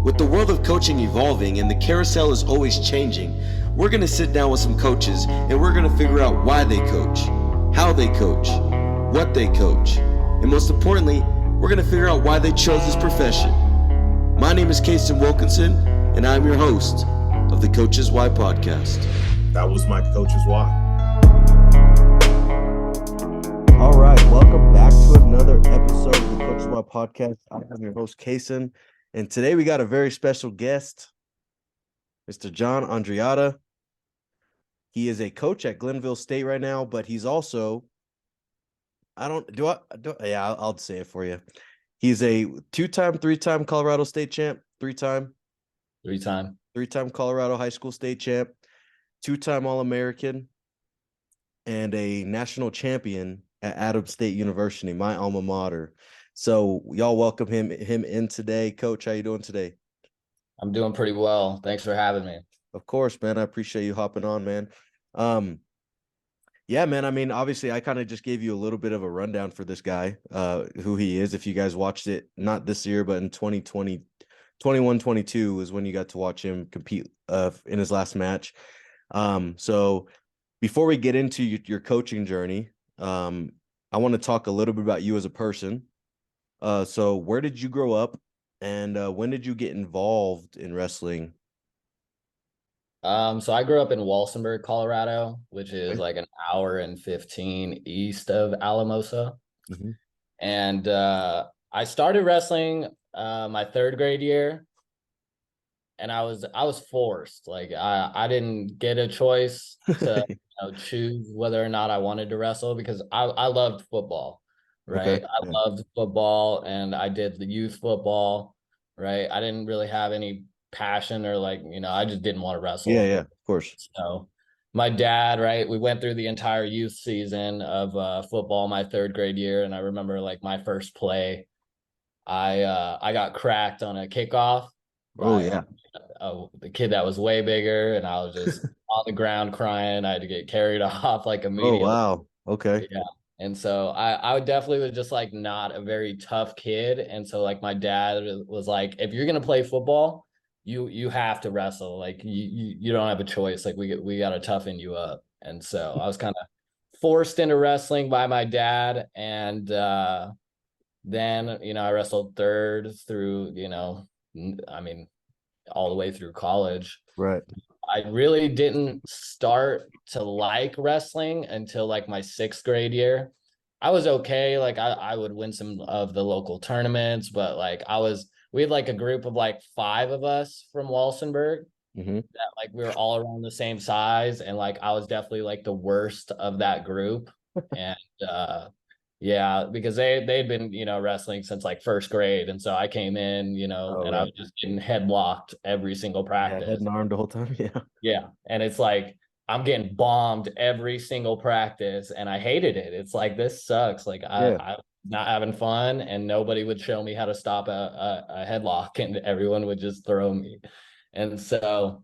With the world of coaching evolving and the carousel is always changing, we're going to sit down with some coaches and we're going to figure out why they coach, how they coach, what they coach, and most importantly, we're going to figure out why they chose this profession. My name is Casey Wilkinson, and I'm your host of the Coach's Why podcast. That was my Coach's Why. All right, welcome back to another episode of the Coach's Why podcast. I'm your host, Casey, and today we got a very special guest, Mr. John Andreatta. He is a coach at Glenville State right now, but he's also, I'll say it for you. He's a three-time Colorado State champ, three-time Colorado High School State champ, two-time All-American, and a national champion at Adams State University, my alma mater. So y'all welcome him in today. Coach, how you doing today? I'm doing pretty well. Thanks for having me. Of course, man. I appreciate you hopping on, man. Yeah, man. I mean, obviously, I kind of just gave you a little bit of a rundown for this guy, who he is. If you guys watched it, not this year, but in 2020, 21-22 was when you got to watch him compete in his last match. So before we get into your coaching journey, I want to talk a little bit about you as a person. So where did you grow up, and when did you get involved in wrestling? So I grew up in Walsenburg, Colorado, which is like an hour and 15 east of Alamosa. Mm-hmm. And I started wrestling my third grade year, and I was forced. Like I didn't get a choice to choose whether or not I wanted to wrestle, because I loved football, right? Okay. I loved football, and I did the youth football, right? I didn't really have any passion or I just didn't want to wrestle. Yeah, of course. So my dad, right, we went through the entire youth season of football my third grade year, and I remember my first play, I got cracked on a kickoff. Oh yeah. The kid that was way bigger, and I was just on the ground crying. I had to get carried off immediately. Oh wow. Okay. Yeah. And so I definitely was just not a very tough kid. And so my dad was like, if you're gonna play football, you have to wrestle. You don't have a choice. We gotta toughen you up. And so I was kind of forced into wrestling by my dad. And then I wrestled third through all the way through college. Right. I really didn't start to like wrestling until my sixth grade year. I was okay. I would win some of the local tournaments, but we had a group of 5 of us from Walsenburg, Mm-hmm. that we were all around the same size. And I was definitely the worst of that group. And yeah, because they'd been, wrestling since first grade. And so I came in, and I was just getting headlocked every single practice. Yeah, head and arm the whole time. Yeah. Yeah. And it's I'm getting bombed every single practice, and I hated it. It's this sucks. I'm not having fun, and nobody would show me how to stop a headlock, and everyone would just throw me. And so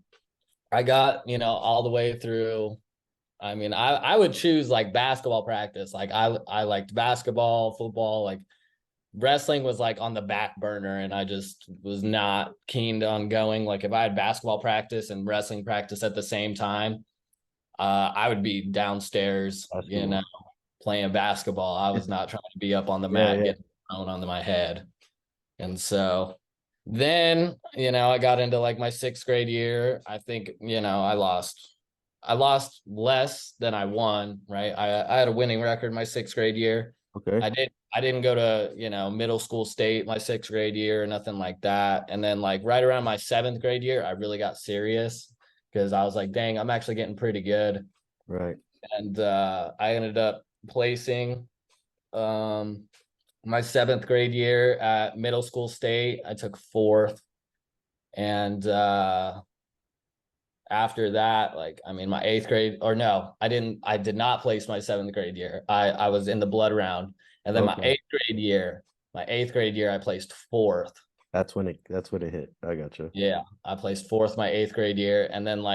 I got, all the way through. I mean, I would choose basketball practice. I liked basketball, football, wrestling was on the back burner, and I just was not keen on going. If I had basketball practice and wrestling practice at the same time, I would be downstairs, playing basketball. I was not trying to be up on the mat getting thrown onto my head. And so then, I got into my sixth grade year. I think, I lost less than I won, right? I had a winning record my sixth grade year. Okay. I didn't go to, middle school state my sixth grade year or nothing like that. And then right around my seventh grade year, I really got serious, because I was dang, I'm actually getting pretty good. Right. And I ended up placing my seventh grade year at middle school state. I took 4th. And after that, my 8th grade, or no, I did not place my 7th grade year. I was in the blood round. And then my 8th grade year, I placed 4th. That's when it hit. I gotcha. Yeah. I placed 4th my 8th grade year. And then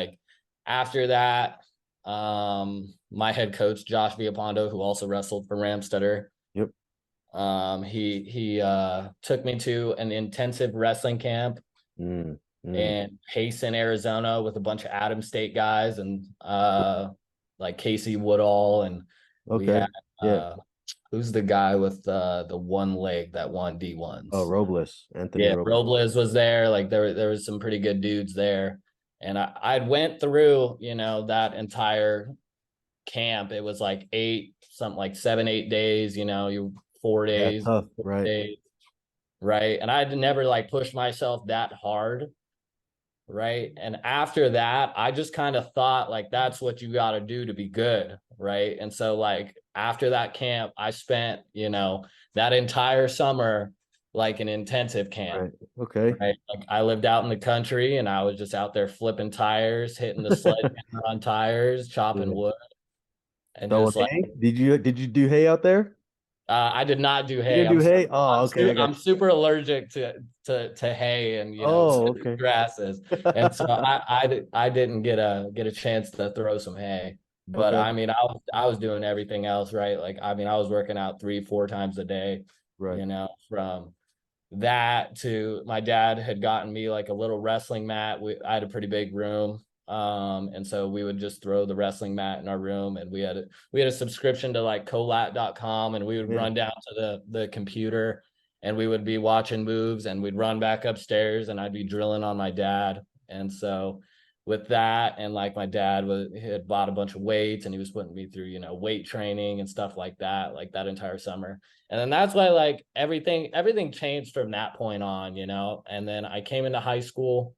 after that, my head coach, Josh Viapondo, who also wrestled for Ramstetter. Yep. He took me to an intensive wrestling camp in Payson, Arizona, with a bunch of Adams State guys and like Casey Woodall, and we Okay. had who's the guy with the one leg that won Oh, D1s? Robles, Anthony Yeah, Robles. Robles was there. Like there was some pretty good dudes there. And I went through, that entire camp. It was like something like 7-8 days, you 4 days, Tough, 4 right? days, right? And I'd never like pushed myself that hard, right? And after that, I just kind of thought like that's what you got to do to be good, right? And so like after that camp, I spent, that entire summer like an intensive camp. Right. Okay. Right. Like I lived out in the country and I was just out there flipping tires, hitting the sledgehammer on tires, chopping wood, and So just like hay? Did you do hay out there? I did not do You hay. didn't do hay? Oh, okay. I got I'm you. super allergic to hay and Oh, to okay. grasses, and so I didn't get a chance to throw some hay. But Okay. I mean, I was doing everything else right. Like I mean, I was working out 3-4 times a day. Right. From that to my dad had gotten me like a little wrestling mat. I had a pretty big room. And so we would just throw the wrestling mat in our room, and we had a subscription to like colat.com, and we would Yeah. run down to the computer and we would be watching moves, and we'd run back upstairs and I'd be drilling on my dad. And so with that, and like my dad had bought a bunch of weights and he was putting me through, weight training and stuff like that entire summer. And then that's why like everything changed from that point on, and then I came into high school,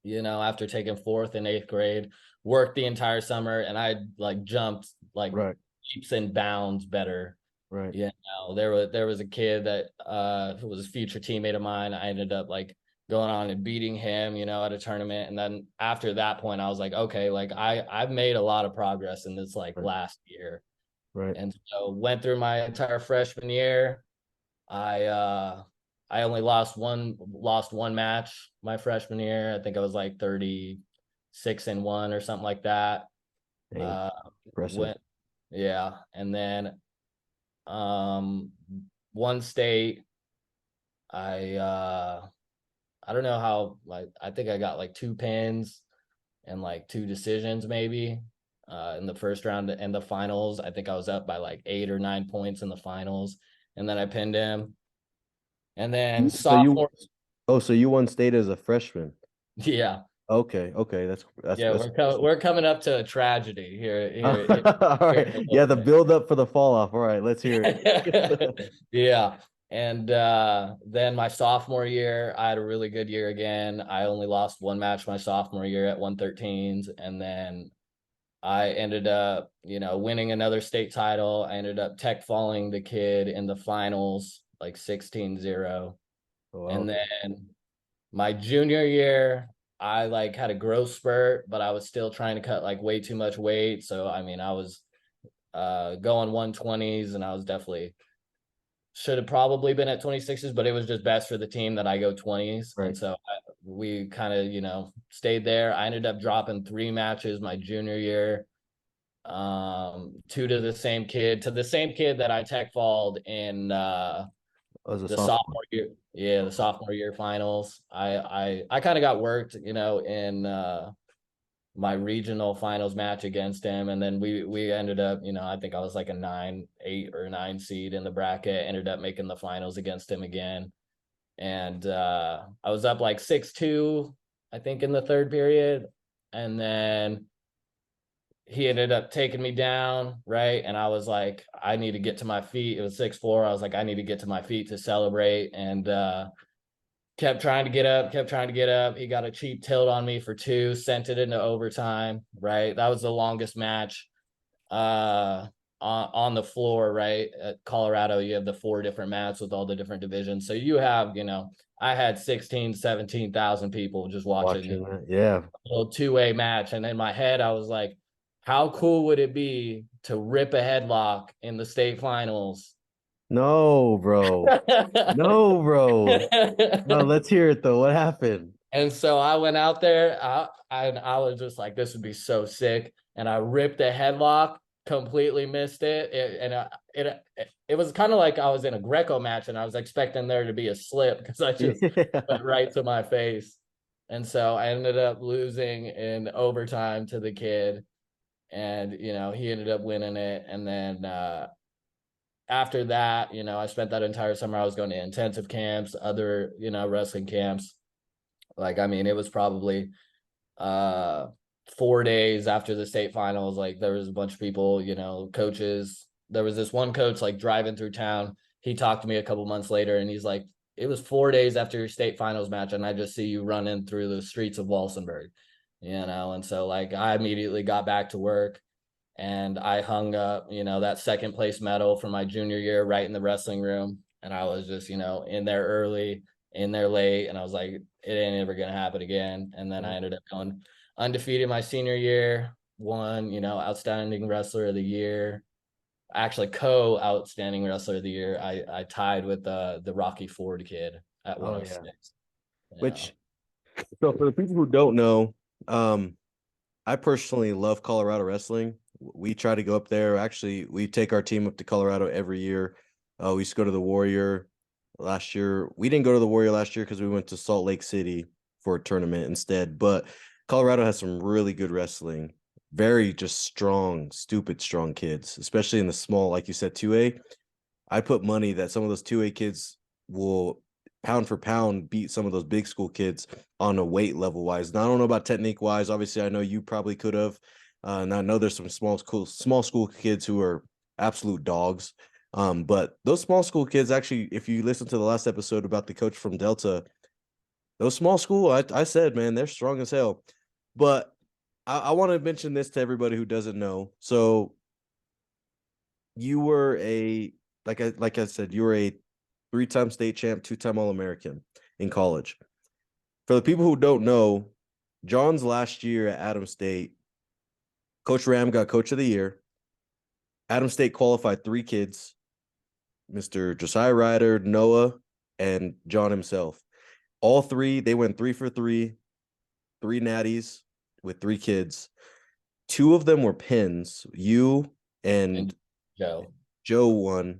after taking 4th and 8th grade, worked the entire summer, and I like jumped like Right. leaps and bounds better. Right. There was a kid that who was a future teammate of mine. I ended up like going on and beating him, at a tournament. And then after that point, I was like, okay, like I've made a lot of progress in this like last year. Right. And so went through my entire freshman year. I only lost one match my freshman year. I think I was like 36-1 or something like that. Impressive. And then one state, I don't know how, like I think I got like 2 pins and like 2 decisions maybe in the first round and the finals. I think I was up by like 8 or 9 points in the finals, and then I pinned him. And then sophomore. So you won state as a freshman. Yeah. Okay. That's we're coming up to a tragedy here. All right. Yeah, the build up for the fall off. All right, let's hear it. Yeah. And then my sophomore year, I had a really good year again. I only lost one match my sophomore year at 113s, and then I ended up, winning another state title. I ended up tech falling the kid in the finals, like 16-0. Oh, wow. And then my junior year, I like had a growth spurt, but I was still trying to cut like way too much weight. So, I mean, I was going 120s, and I was definitely should have probably been at 26s, but it was just best for the team that I go 20s. Right. And so we kind of, stayed there. I ended up dropping 3 matches my junior year, 2 to the same kid that I tech falled in the sophomore year. Yeah, the sophomore year finals. I kind of got worked, in my regional finals match against him, and then we ended up, I think I was like a 8 or 9 seed in the bracket. Ended up making the finals against him again, and I was up like 6-2, I think, in the 3rd period, and then he ended up taking me down, right? And I was like, I need to get to my feet. It was 6-4. I was like, I need to get to my feet to celebrate, and kept trying to get up. He got a cheap tilt on me for 2, sent it into overtime, right? That was the longest match on the floor, right? At Colorado, you have the 4 different mats with all the different divisions. So you have, I had 17,000 people just watching that. Yeah. A little 2-way match. And in my head, I was like, how cool would it be to rip a headlock in the state finals? No, bro. No, bro. No, let's hear it though. What happened? And so I went out there, I was just like, this would be so sick. And I ripped a headlock, completely missed it. It was kind of like I was in a Greco match and I was expecting there to be a slip because I just went right to my face. And so I ended up losing in overtime to the kid. And, he ended up winning it. And then after that, I spent that entire summer. I was going to intensive camps, other, wrestling camps. Like, I mean, it was probably 4 days after the state finals. Like, there was a bunch of people, coaches. There was this one coach like driving through town. He talked to me a couple months later and he's like, it was 4 days after your state finals match and I just see you running through the streets of Walsenburg, and so like I immediately got back to work and I hung up, that second place medal from my junior year right in the wrestling room. And I was just, in there early, in there late. And I was like, it ain't ever going to happen again. And then I ended up going undefeated my senior year, won, outstanding wrestler of the year, actually outstanding wrestler of the year. I tied with the Rocky Ford kid at 106. Which, so for the people who don't know, I personally love Colorado wrestling. We try to go up there. Actually, we take our team up to Colorado every year. We used to go to the Warrior last year. We didn't go to the Warrior last year because we went to Salt Lake City for a tournament instead. But Colorado has some really good wrestling. Very just strong, stupid strong kids, especially in the small, like you said, 2A. I put money that some of those 2A kids will pound for pound beat some of those big school kids on a weight level wise. Now, I don't know about technique wise. Obviously, I know you probably could have. And I know there's some small school kids who are absolute dogs. But those small school kids, actually, if you listen to the last episode about the coach from Delta, those small school, I said, man, they're strong as hell. But I want to mention this to everybody who doesn't know. So you were like I said, you were a 3-time state champ, 2-time All-American in college. For the people who don't know, John's last year at Adams State, Coach Ram got Coach of the Year. Adams State qualified 3 kids, Mr. Josiah Ryder, Noah, and John himself. All 3, they went 3 for 3, 3 natties with 3 kids. 2 of them were pins. You and Joe. Joe won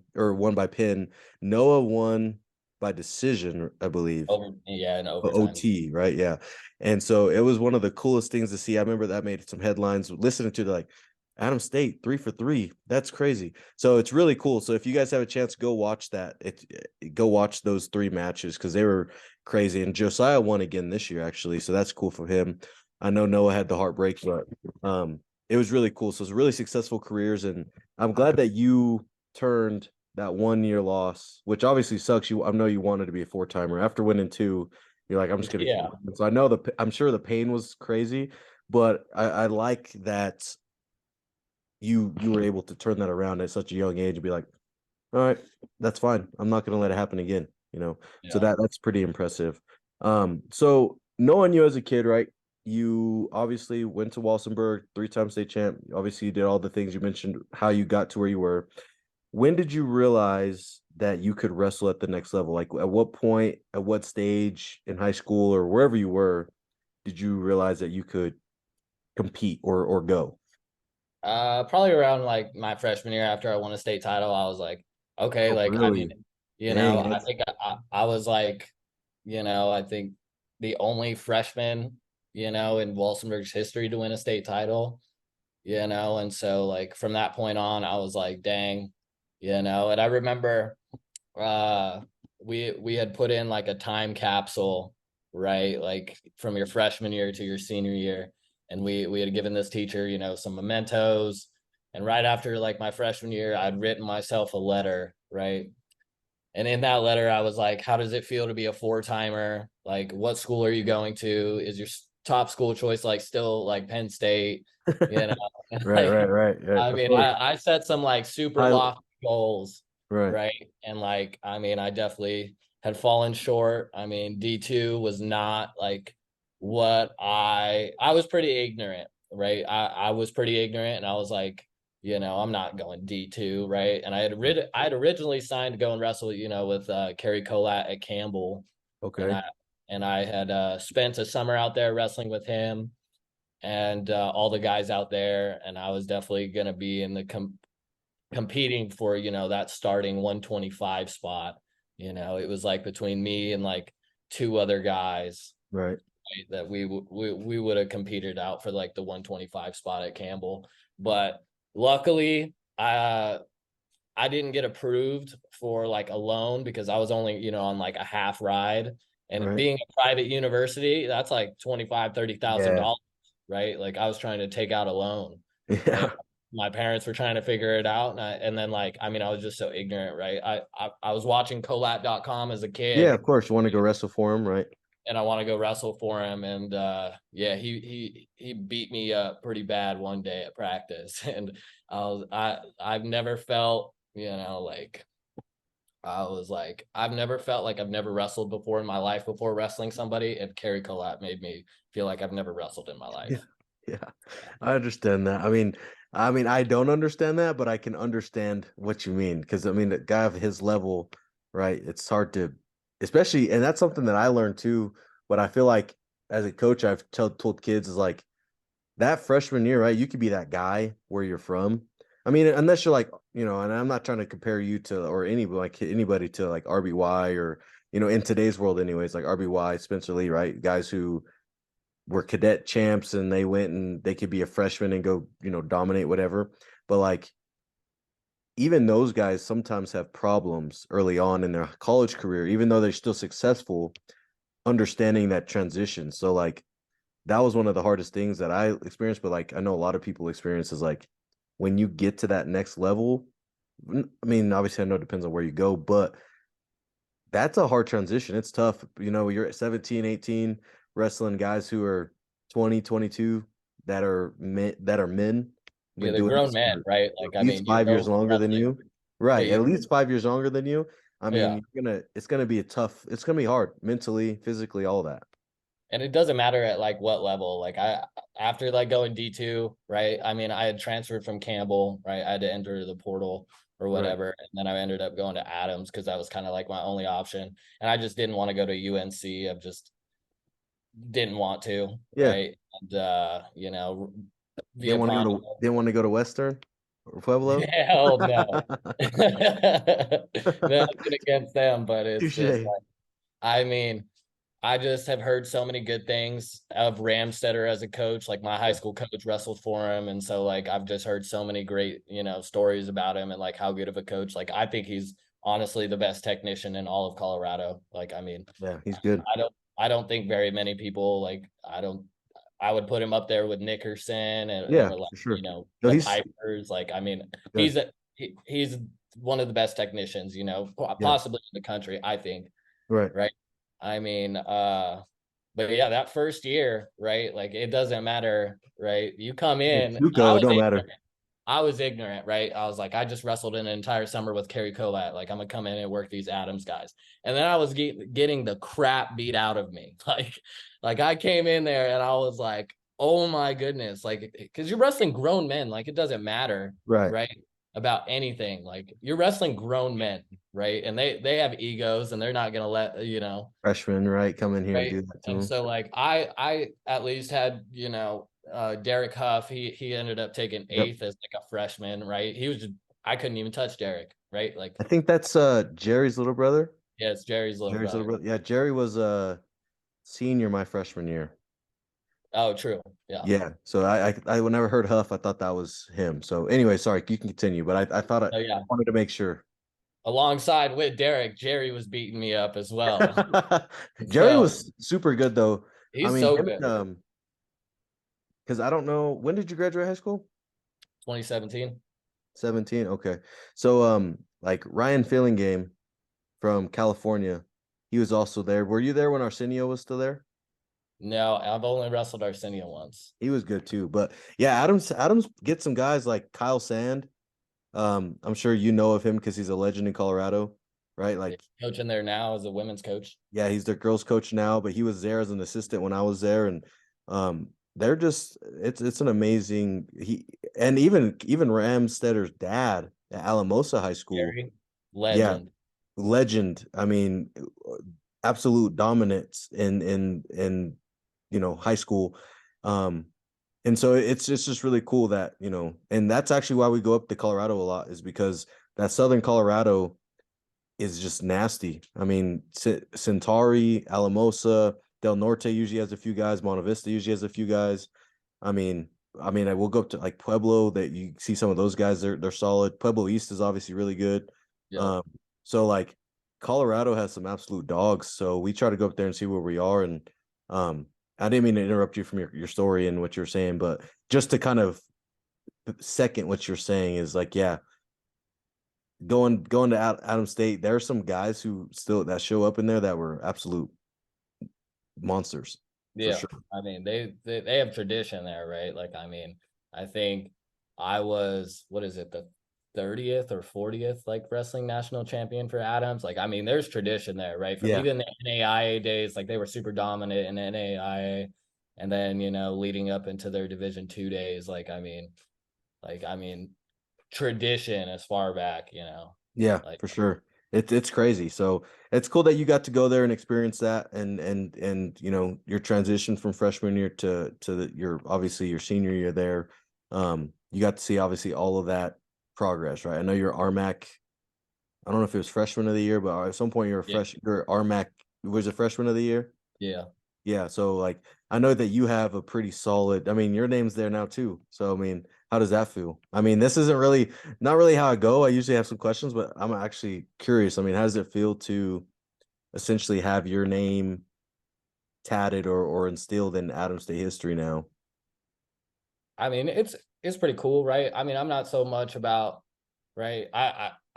by pin. Noah won by decision, I believe. In overtime. OT, right? Yeah. And so it was one of the coolest things to see. I remember that made some headlines. Listening to like Adams State 3 for 3. That's crazy. So it's really cool. So if you guys have a chance, go watch that. Go watch those 3 matches because they were crazy. And Josiah won again this year, actually. So that's cool for him. I know Noah had the heartbreak, but it was really cool. So it's really successful careers, and I'm glad that you turned that 1-year loss, which obviously sucks. I know you wanted to be a 4-timer after winning 2. You're like, I'm just gonna. Yeah. So I know I'm sure the pain was crazy, but I like that you were able to turn that around at such a young age and be like, all right, that's fine. I'm not gonna let it happen again. Yeah. So that's pretty impressive. So knowing you as a kid, right? You obviously went to Walsenburg, 3-time state champ. Obviously, you did all the things you mentioned, how you got to where you were. When did you realize that you could wrestle at the next level? Like at what point, at what stage in high school or wherever you were, did you realize that you could compete or go? Probably around like my freshman year after I won a state title, I was like, okay, Oh, like really? I think I was like, I think the only freshman, in Walsenburg's history to win a state title, and so like from that point on, I was like, dang, and I remember we had put in like a time capsule, right? Like from your freshman year to your senior year. And we had given this teacher, some mementos. And right after like my freshman year, I'd written myself a letter, right? And in that letter, I was like, how does it feel to be a 4-timer? Like, what school are you going to? Is your top school choice like still like Penn State? Right, Like, right. I mean, I set some like super lofty goals, right. And like, I mean, I definitely had fallen short. I mean, D2 was not like what I was pretty ignorant, right? I was pretty ignorant and I was like, I'm not going D2, right? And I had originally signed to go and wrestle, with Kerry Colat at Campbell. Okay. And I had spent a summer out there wrestling with him. and all the guys out there, and I was definitely going to be in the competing for, that starting 125 spot. It was like between me and like two other guys, Right. that we would have competed out for like the 125 spot at Campbell. But luckily, I didn't get approved for like a loan because I was only, on like a half ride. And Right. being a private university, that's like $25,000-$30,000, Yeah. right? Like I was trying to take out a loan, and Yeah. my parents were trying to figure it out. And then like, I mean, I was just so ignorant, right? I was watching collat.com as a Yeah, kid, of course. You want to go wrestle for him, right? and I want to go wrestle for him. And yeah, he beat me up pretty bad one day at practice. And I've never felt, like I was like, I've never felt like I've never wrestled before in my life before wrestling somebody, and Kerry Collat made me feel like I've never wrestled in my Yeah. life. Yeah. I understand that. I don't understand that, but I can understand what you mean. Because I mean, a guy of his level, right? It's hard to, especially, and that's something that I learned too. But I feel like as a coach, I've told kids is like that freshman year, right? You could be that guy where you're from. I mean, unless you're like, and I'm not trying to compare you to or anybody to like RBY or in today's world, anyways, like RBY, Spencer Lee, right? Guys who were cadet champs and they went and they could be a freshman and go, dominate whatever. But like even those guys sometimes have problems early on in their college career, even though they're still successful, understanding that transition. So like that was one of the hardest things that I experienced, but like I know a lot of people experience is like when you get to that next level. I mean, obviously I know it depends on where you go, but that's a hard transition. It's tough. You're at 17, 18, wrestling guys who are 20, 22 that are men. Yeah, Been they're doing grown this men, for right? at Like, I least mean, you 5 years know longer than wrestling. you. Yeah, Right. At least 5 years longer than you. I yeah. mean, it's gonna be it's gonna be hard mentally, physically, all that. And it doesn't matter at like what level. Like after like going D2, right? I mean, I had transferred from Campbell, right? I had to enter the portal or Right. whatever. And then I ended up going to Adams because that was kind of like my only option. And I just didn't want to go to UNC. I just didn't want to, Yeah. right? And Didn't via want to go con to didn't want to go to Western or Pueblo. hell no. Nothing against them, but it's just Touche. like, I mean, I just have heard so many good things of Ramstetter as a coach. Like my high Yeah. school coach wrestled for him. And so like I've just heard so many great, stories about him and like how good of a coach. Like I think he's honestly the best technician in all of Colorado. Like, I mean, Yeah, he's good. I don't think very many people like I would put him up there with Nickerson Yeah, or like, for sure. No, the he's Pipers. Like, I mean, yeah, he's one of the best technicians, yeah, possibly in the country, I think. right. Right. I mean, but yeah, that first year, right? Like it doesn't matter, right? You come in, Tuco, it don't matter. I was ignorant, right? I was like, I just wrestled an entire summer with Kerry Collat. Like, I'm gonna come in and work these Adams guys, and then I was getting the crap beat out of me. Like I came in there and I was like, oh my goodness, like because you're wrestling grown men, like it doesn't matter, Right. right? About anything, like you're wrestling grown men, right? And they have egos, and they're not gonna let Freshman, right? Come in here and right. do that to And him. so like I at least had Derek Huff. He ended up taking Yep. 8th as like a freshman, right? I couldn't even touch Derek, right? Like, I think that's Jerry's little brother. yeah, it's Jerry's little Jerry's little brother. brother. Yeah, Jerry was a senior my freshman year. Oh, true. Yeah. Yeah. So I never heard Huff. I thought that was him. So anyway, sorry, you can continue. But I thought I Oh yeah. wanted to make sure. Alongside with Derek, Jerry was beating me up as well. Jerry So was super good though. I he's mean, so him good. because I don't know when did you graduate high school? 2017. 17. Okay. So like Ryan Fillingame from California, he was also there. Were you there when Arsenio was still there? No, I've only wrestled Arsenio once. He was good too. But yeah, Adams gets some guys like Kyle Sand. I'm sure you know of him because he's a legend in Colorado, right? Like, Coaching there now as a women's coach. yeah, he's their girls coach now, but he was there as an assistant when I was there, and they're just it's an amazing and even Ramstetter's dad at Alamosa High School, Jerry, yeah, legend. legend. I mean, absolute dominance in high school. Um, And so it's just really cool that, you know, and that's actually why we go up to Colorado a lot, is because that Southern Colorado is just nasty. I mean, Centauri, Alamosa, Del Norte usually has a few guys. Monte Vista usually has a few guys. I mean, I will go up to like Pueblo, that you see some of those guys. They're solid. Pueblo East is obviously really good. Yep. Um, so like Colorado has some absolute dogs. So we try to go up there and see where we are. And I didn't mean to interrupt you from your story and what you're saying, but just to kind of second what you're saying is like, yeah, going to Adams State, there are some guys who still that show up in there that were absolute monsters for Yeah, sure. I mean they have tradition there, right? Like I mean, I think I was, what is it, the 30th or 40th like wrestling national champion for Adams. Like I mean, there's tradition there, right? From Yeah. even the NAIA days, like they were super dominant in NAIA, and then leading up into their Division II days. Like I mean, tradition as far back, Yeah, like for sure. It's crazy. So it's cool that you got to go there and experience that, and you know, your transition from freshman year to your obviously your senior year there. You got to see obviously all of that progress, right? I know you're RMAC. I don't know if it was freshman of the year, but at some point yeah, you're RMAC was a freshman of the year. yeah. Yeah, so like I know that you have a pretty solid. I mean, your name's there now too. So I mean, how does that feel? I mean, this isn't really not really how I go. I usually have some questions, but I'm actually curious. I mean, how does it feel to essentially have your name tatted or instilled in Adams State history now? I mean, it's pretty cool, right? I mean, I'm not so much about, right.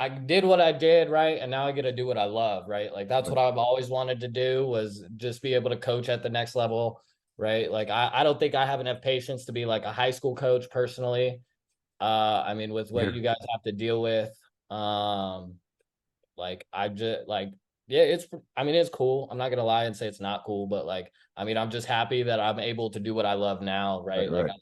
I did what I did, right, and now I get to do what I love, right? Like that's what Right. I've always wanted to do, was just be able to coach at the next level, right? Like I don't think I have enough patience to be like a high school coach personally. I mean, with what Yeah. you guys have to deal with, um, like I just like, yeah, I mean, it's cool. I'm not gonna lie and say it's not cool, but like, I mean, I'm just happy that I'm able to do what I love now, Right. right? Like Right.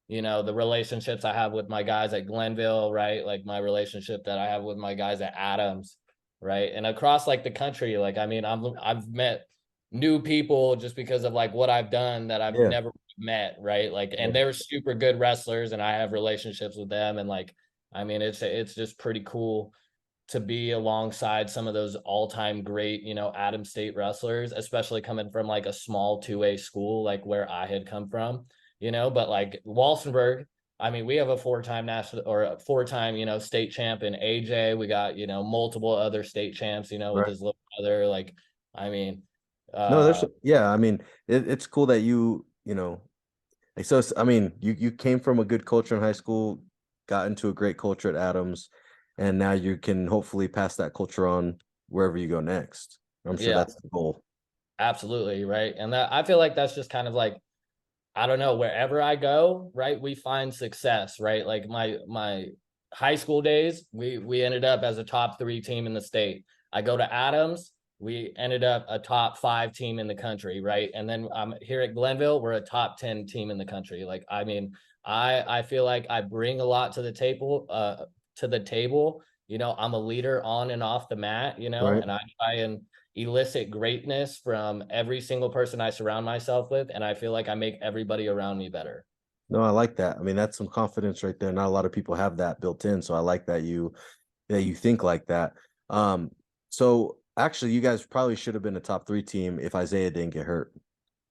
the relationships I have with my guys at Glenville, right? Like my relationship that I have with my guys at Adams, right? And across like the country, like I mean, I've met new people just because of like what I've done that I've Yeah. never met, right? Like, and Yeah. they're super good wrestlers, and I have relationships with them, and like, I mean, it's just pretty cool to be alongside some of those all-time great, Adams State wrestlers, especially coming from like a small 2A school, like where I had come from, but like Walsenburg, I mean, we have a four-time national or a four-time, state champ in AJ. We got, multiple other state champs, with Right. his little brother. Like, I mean, No, there's uh, yeah. I mean, it's cool that you know. Like so, I mean, you came from a good culture in high school, got into a great culture at Adams, and now you can hopefully pass that culture on wherever you go next. I'm sure yeah, that's the goal. absolutely. Right. And that, I feel like that's just kind of like, I don't know, wherever I go, right, we find success, right? Like my high school days, we ended up as a top 3 team in the state. I go to Adams, we ended up a top 5 team in the country, right? And then here at Glenville, we're a top 10 team in the country. Like I mean, I feel like I bring a lot to the table, I'm a leader on and off the mat, Right. and I try and elicit greatness from every single person I surround myself with, and I feel like I make everybody around me better. No, I like that. I mean, that's some confidence right there. Not a lot of people have that built in, so I like that you think like that. Um, so actually, you guys probably should have been a top 3 team if Isaiah didn't get hurt.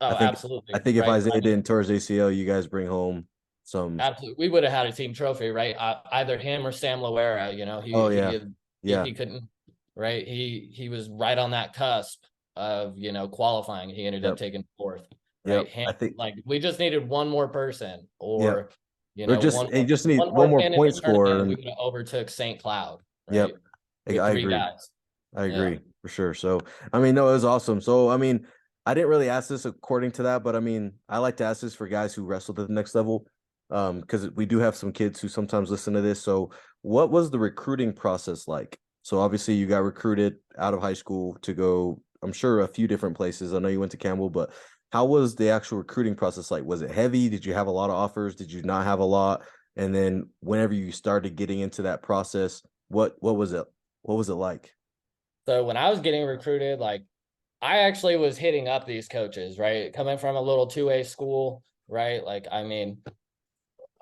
I Oh, think I absolutely, think if right? Isaiah I mean, didn't tear his ACL, you guys bring home some. absolutely, we would have had a team trophy, right? Either him or Sam Loera. Oh He yeah, he yeah, he couldn't, right? He was right on that cusp of qualifying. He ended up yep, taking fourth, right? yep. I think Like we just needed one more person, yep. or Or just you just need one one more more pin in point the scorer, tournament. We and would have overtook St. Cloud, yep, right? With I three agree. guys. I Yeah. agree for sure. So, I mean, no, it was awesome. So, I mean, I didn't really ask this according to that, but I mean, I like to ask this for guys who wrestled at the next level, because we do have some kids who sometimes listen to this. So, what was the recruiting process like? So, obviously, you got recruited out of high school to go, I'm sure, a few different places. I know you went to Campbell, but how was the actual recruiting process like? Was it heavy? Did you have a lot of offers? Did you not have a lot? And then, whenever you started getting into that process, what was it? What was it like? So when I was getting recruited, like I actually was hitting up these coaches, right? Coming from a little 2A school, right? Like, I mean,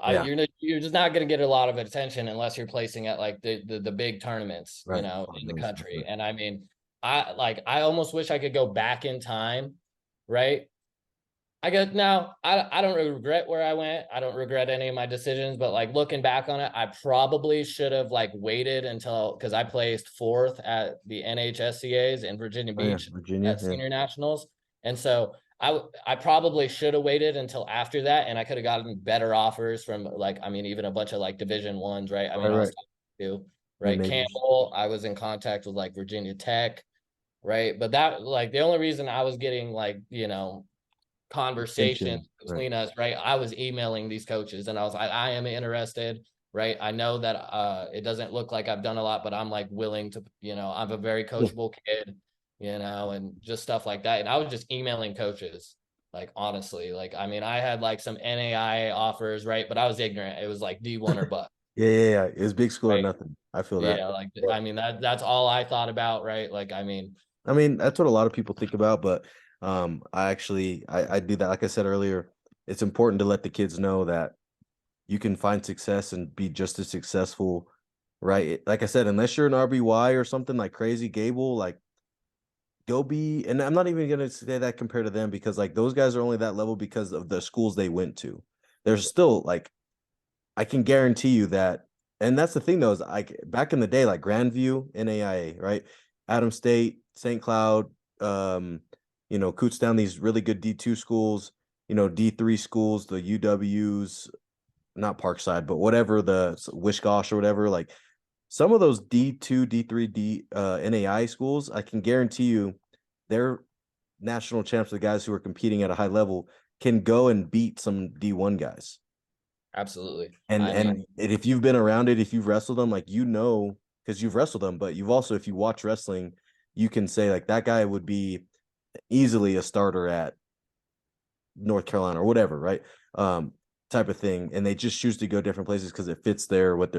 Yeah. you're just not going to get a lot of attention unless you're placing at like the big tournaments, Right. in the country. Right. And I mean, I almost wish I could go back in time, right? I guess now I don't regret where I went. I don't regret any of my decisions, but like looking back on it, I probably should have like waited until, because I placed fourth at the NHSCAs in Virginia Oh, yeah. Beach Virginia. at Yeah. senior nationals. And so I probably should have waited until after that, and I could have gotten better offers from like, I mean, even a bunch of like Division Ones, right? I mean, I was Right. talking to, Mid right, majors. Campbell. I was in contact with like Virginia Tech, right? But that, like, the only reason I was getting like, conversations Attention. Right. between us, right? I was emailing these coaches and I was like, I am interested, right? I know that it doesn't look like I've done a lot, but I'm like willing to, I'm a very Yeah. coachable kid, and just stuff like that. And I was just emailing coaches, like, honestly, like, I mean, I had like some NAIA offers, right? But I was ignorant. It was like D1 or bust, Yeah. It was big school or right? nothing. I feel that. Yeah, like, But, I mean, that's all I thought about, right? Like, I mean, I mean, that's what a lot of people think about, but I do that. Like I said earlier, it's important to let the kids know that you can find success and be just as successful, right? Like I said, unless you're an RBY or something like crazy Gable, like go be, and I'm not even gonna say that compared to them because like those guys are only that level because of the schools they went to. There's still like I can guarantee you that, and that's the thing though, is like back in the day, like Grandview, NAIA, right? Adams State, St. Cloud, Kutztown, these really good D2 schools, D3 schools, the UWs, not Parkside, but whatever, the Wishgosh or whatever, like some of those D2, D3, NAI schools, I can guarantee you they're national champs, the guys who are competing at a high level can go and beat some D1 guys. absolutely. And I mean, and if you've been around it, if you've wrestled them, like because you've wrestled them, but you've also, if you watch wrestling, you can say like that guy would be easily a starter at North Carolina or whatever, right? Type of thing. And they just choose to go different places because it fits what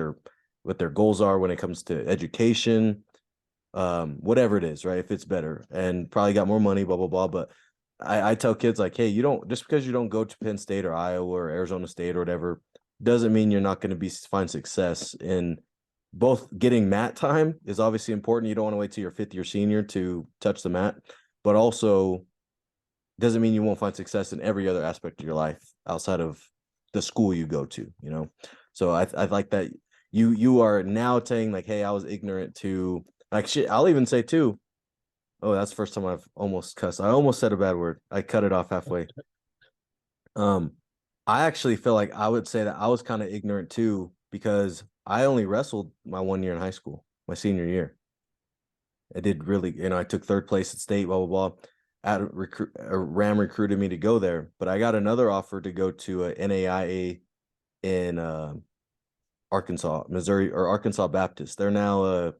their goals are when it comes to education, whatever it is, right? It fits better and probably got more money, blah, blah, blah. But I tell kids like, hey, you don't, just because you don't go to Penn State or Iowa or Arizona State or whatever, doesn't mean you're not going to find success in both. Getting mat time is obviously important. You don't want to wait till your fifth year senior to touch the mat, but also doesn't mean you won't find success in every other aspect of your life outside of the school you go to. So I like that you are now saying like, hey, I was ignorant to like shit. I'll even say too. Oh, that's the first time I've almost cussed. I almost said a bad word. I cut it off halfway. Um, I actually feel like I would say that I was kind of ignorant too because I only wrestled my 1 year in high school, my senior year. I did really, I took third place at state, blah blah blah. Ram recruited me to go there, but I got another offer to go to a NAIA in Arkansas, Missouri, or Arkansas Baptist. They're now can't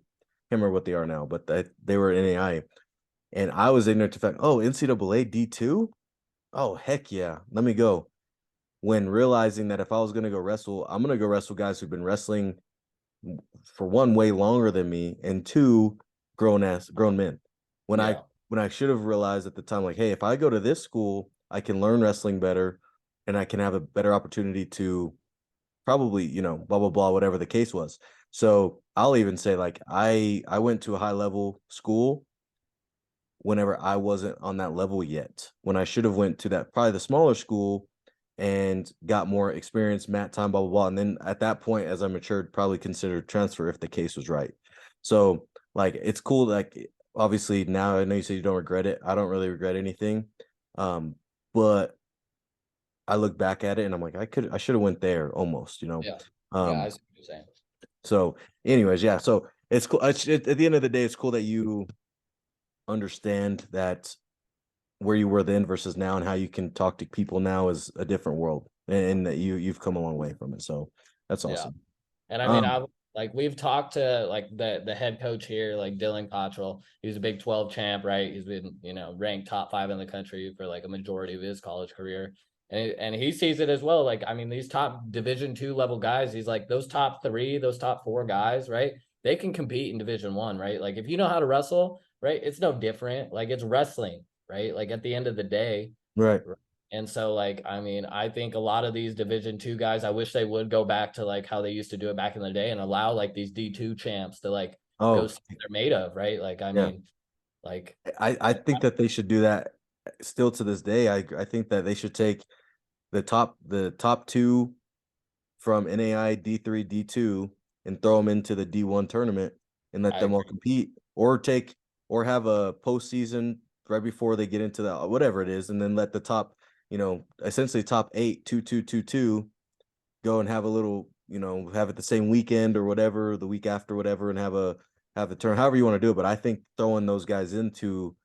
remember what they are now, but they were NAIA. And I was ignorant to the fact, oh, NCAA D2? Oh, heck yeah. Let me go. When realizing that if I was going to go wrestle, I'm going to go wrestle guys who've been wrestling for one, way longer than me, and two, grown men. When I yeah. when I should have realized at the time, like, hey, if I go to this school, I can learn wrestling better and I can have a better opportunity to probably, blah, blah, blah, whatever the case was. So I'll even say like I went to a high level school whenever I wasn't on that level yet, when I should have went to that probably the smaller school and got more experience, mat time, blah, blah, blah. And then at that point, as I matured, probably considered transfer if the case was right. So like, it's cool. Like, obviously now I know you said you don't regret it. I don't really regret anything. But I look back at it and I'm like, I should have went there almost. Yeah. Yeah. I Um, see what you're saying. so anyways, yeah. So it's cool. At the end of the day, it's cool that you understand that where you were then versus now and how you can talk to people now is a different world and that you've come a long way from it. So that's Yeah. awesome. And I mean, Um, we've talked to like the head coach here, like Dylan Cottrell. He's a Big 12 champ, right? He's been, ranked top 5 in the country for like a majority of his college career. And he sees it as well. Like, I mean, these top Division 2 level guys, he's like those top 3, those top 4 guys, right? They can compete in Division 1, right? Like, if you know how to wrestle, right? It's no different. Like, it's wrestling, right? Like, at the end of the day, right. And so, like, I mean, I think a lot of these Division II guys, I wish they would go back to like how they used to do it back in the day and allow like these D2 champs to like go Oh, see what they're made of, right? Like, I yeah. mean, like, I think that they should do that still to this day. I think that they should take the top two from NAI D3 D2 and throw them into the D1 tournament and let I them all agree. compete, or have a postseason right before they get into the whatever it is, and then let the top, essentially top 8 2 2 2 2 go and have a little, have it the same weekend or whatever, the week after whatever, and have the turn, however you want to do it. But I think throwing those guys into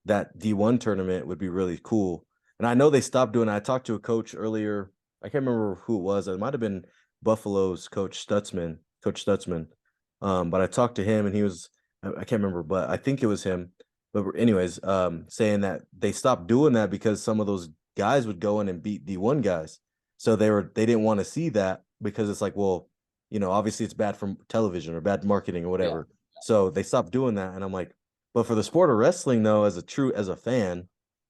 that D1 tournament would be really cool. And I know they stopped doing it. I talked to a coach earlier. I can't remember who it was. It might have been Buffalo's Coach Stutzman. But I talked to him and I can't remember, but I think it was him. But anyways, saying that they stopped doing that because some of those guys would go in and beat D1 guys. So they didn't want to see that because it's like, well, obviously it's bad for television or bad marketing or Yeah. whatever. So they stopped doing that. And I'm like, but for the sport of wrestling, though, as a fan,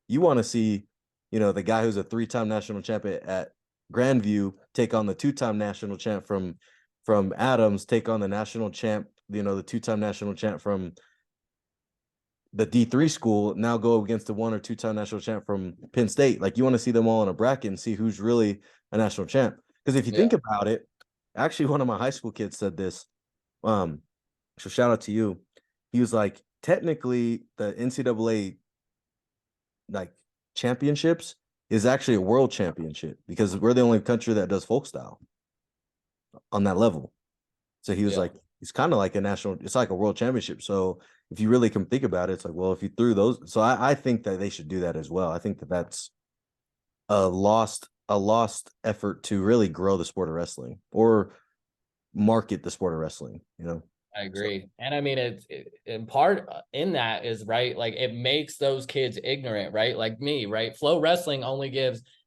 you want to see, the guy who's a 3-time national champion at Grandview take on the 2-time national champ from Adams, take on the national champ, the 2-time national champ from the D3 school, now go against the 1 or 2-time national champ from Penn State. Like, you want to see them all in a bracket and see who's really a national champ. Because if you Yeah. think about it, actually, one of my high school kids said this. So shout out to you. He was like, technically, the NCAA like championships is actually a world championship because we're the only country that does folk style on that level. So he was Yeah. like, it's kind of like it's like a world championship. So if you really can think about it, it's like, well, if you threw those, so I think that they should do that as well. I think that that's a lost effort to really grow the sport of wrestling or market the sport of wrestling. I So agree. And I mean, in part in that is right. Like it makes those kids ignorant, right? Like me, right? Flow Wrestling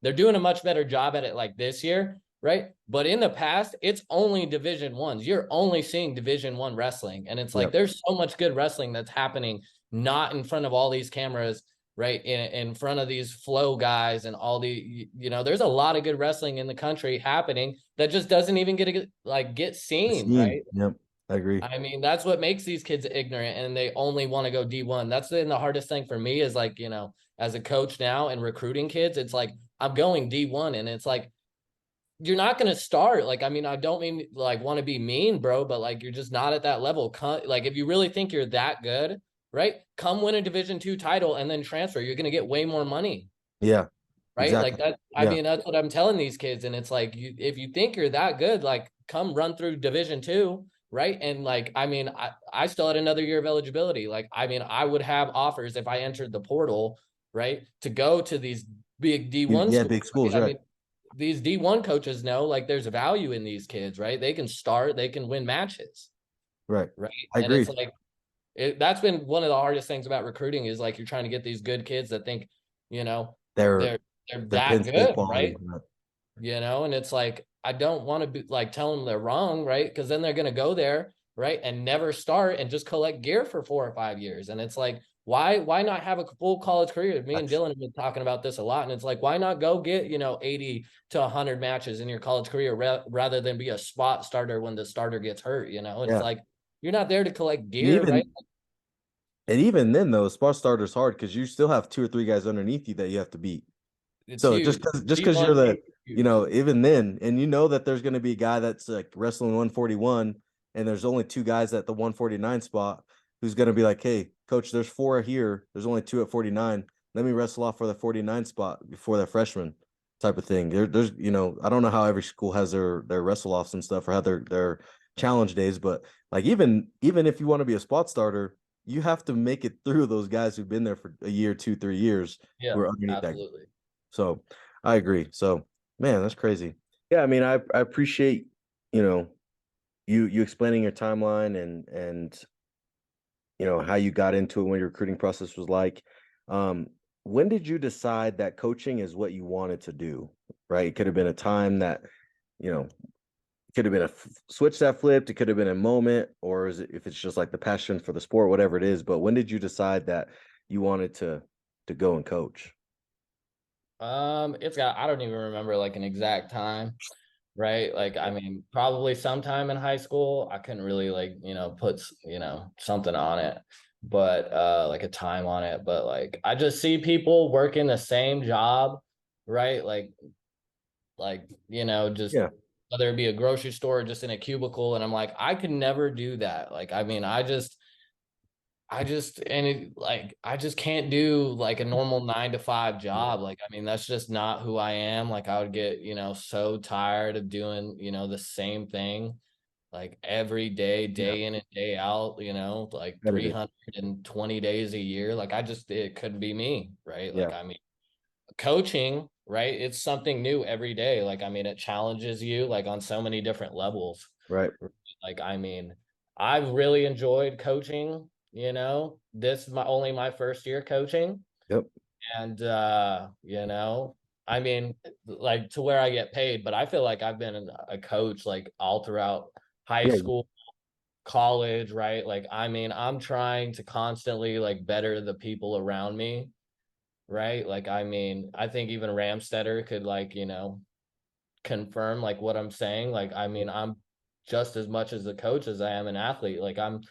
they're doing a much better job at it like this year, right? But in the past, it's only Division Ones. You're only seeing Division One wrestling. And it's like, yep. there's so much good wrestling that's happening, not in front of all these cameras, right? In front of these flow guys and all there's a lot of good wrestling in the country happening that just doesn't even get seen, right? Yep. I agree. I mean, that's what makes these kids ignorant and they only want to go D1. That's the hardest thing for me is like, as a coach now and recruiting kids, it's like, I'm going D1 and it's like, you're not going to start. Like, I mean, I don't mean like want to be mean, bro, but like, you're just not at that level. Like, if you really think you're that good, right? Come win a Division II title and then transfer. You're going to get way more money. Yeah. Right. Like Exactly. that. I Yeah. mean, that's what I'm telling these kids. And it's like, if you think you're that good, like come run through Division II. Right. And like, I mean, I still had another year of eligibility. Like, I mean, I would have offers if I entered the portal, right, to go to these big D1 Yeah. schools. Big schools, Right? I right? mean, these D1 coaches know like there's value in these kids, right? They can start, they can win matches. Right. Right. I And it's agree. like, that's been one of the hardest things about recruiting is like you're trying to get these good kids that think, you know, They're they're they're they're that Penn State good, quality. right? And it's like I don't want to be like tell them they're wrong, right? Because then they're going to go there, right, and never start and just collect gear for 4 or 5 years. And it's like, why not have a full college career? Me and That's, Dylan have been talking about this a lot, and it's like, why not go get 80 to 100 matches in your college career rather than be a spot starter when the starter gets hurt? It's yeah. like you're not there to collect And gear, right? even then though, spot starter's hard because you still have 2 or 3 guys underneath you that you have to beat. It's So just huge. because you're Huge. even then, and that there's going to be a guy that's like wrestling 141, and there's only 2 guys at the 149 spot who's going to be like, hey, coach, there's 4 here. There's only 2 at 49. Let me wrestle off for the 49 spot before the freshman type of thing. There's I don't know how every school has their wrestle offs and stuff or have their challenge days, but like even if you want to be a spot starter, you have to make it through those guys who've been there for a year, 2, 3 years Yeah, who are underneath that. absolutely. So I agree. So man, that's crazy. Yeah, I mean, I appreciate you explaining your timeline and how you got into it, when your recruiting process was like. When did you decide that coaching is what you wanted to do? Right? It could have been a time that you know it could have been a switch that flipped. It could have been a moment, or is it, if it's just like the passion for the sport, whatever it is. But when did you decide that you wanted to go and coach? I don't even remember like an exact time, right? Like, I mean, probably sometime in high school. I couldn't really like, put, something on it, but like a time on it. But like, I just see people working the same job, right? Like, just Yeah. whether it be a grocery store or just in a cubicle. And I'm like, I could never do that. Like, I mean, I just can't do like a normal 9 to 5 job. Like, I mean, that's just not who I am. Like, I would get, so tired of doing, the same thing like every day, Yeah. day in and day out, like Repetitive. 320 days a year. Like, it couldn't be me, right? Yeah. Like, I mean, coaching, right? It's something new every day. Like, I mean, it challenges you like on so many different levels. Right. Like, I mean, I've really enjoyed coaching, this is my first year coaching. Yep. And I mean, like to where I get paid, but I feel like I've been a coach like all throughout high Yeah. school, college, right? Like, I mean, I'm trying to constantly like better the people around me, right? Like, I mean, I think even Ramstetter could like, confirm like what I'm saying. Like, I mean, I'm just as much as a coach as I am an athlete. Like, I'm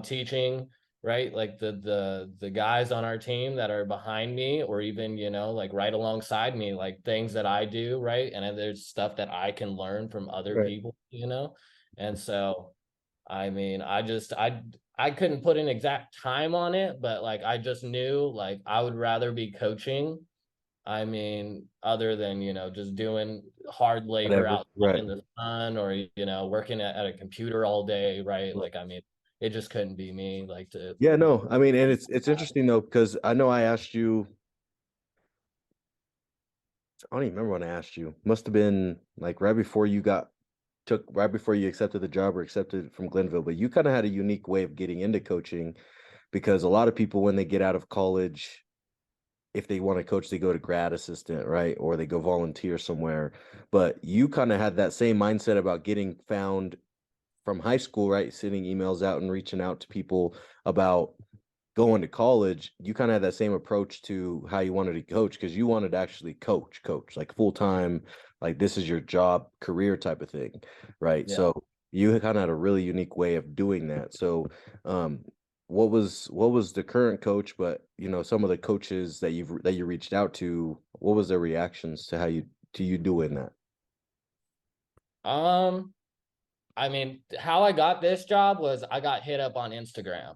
teaching, right? Like the guys on our team that are behind me or even, like right alongside me, like things that I do, right? And then there's stuff that I can learn from other Right. people, And so I mean, I couldn't put an exact time on it, but like I just knew like I would rather be coaching. I mean, other than, just doing hard labor Whatever. out Right. in the sun or, working at a computer all day, right? Right. Like, I mean, it just couldn't be me, like to Yeah, no, I mean, and it's interesting though, because I know I asked you, I don't even remember when I asked you. Must have been like right before you accepted the job or accepted from Glenville, but you kind of had a unique way of getting into coaching because a lot of people when they get out of college, if they want to coach, they go to grad assistant, right? Or they go volunteer somewhere. But you kind of had that same mindset about getting found from high school, right? Sending emails out and reaching out to people about going to college. You kind of had that same approach to how you wanted to coach because you wanted to actually coach like full time, like this is your job, career type of thing, right? yeah. So you kind of had a really unique way of doing that. So, what was the current coach, but some of the coaches that you reached out to, what was their reactions to you doing that? Um, I mean, how I got this job was I got hit up on Instagram.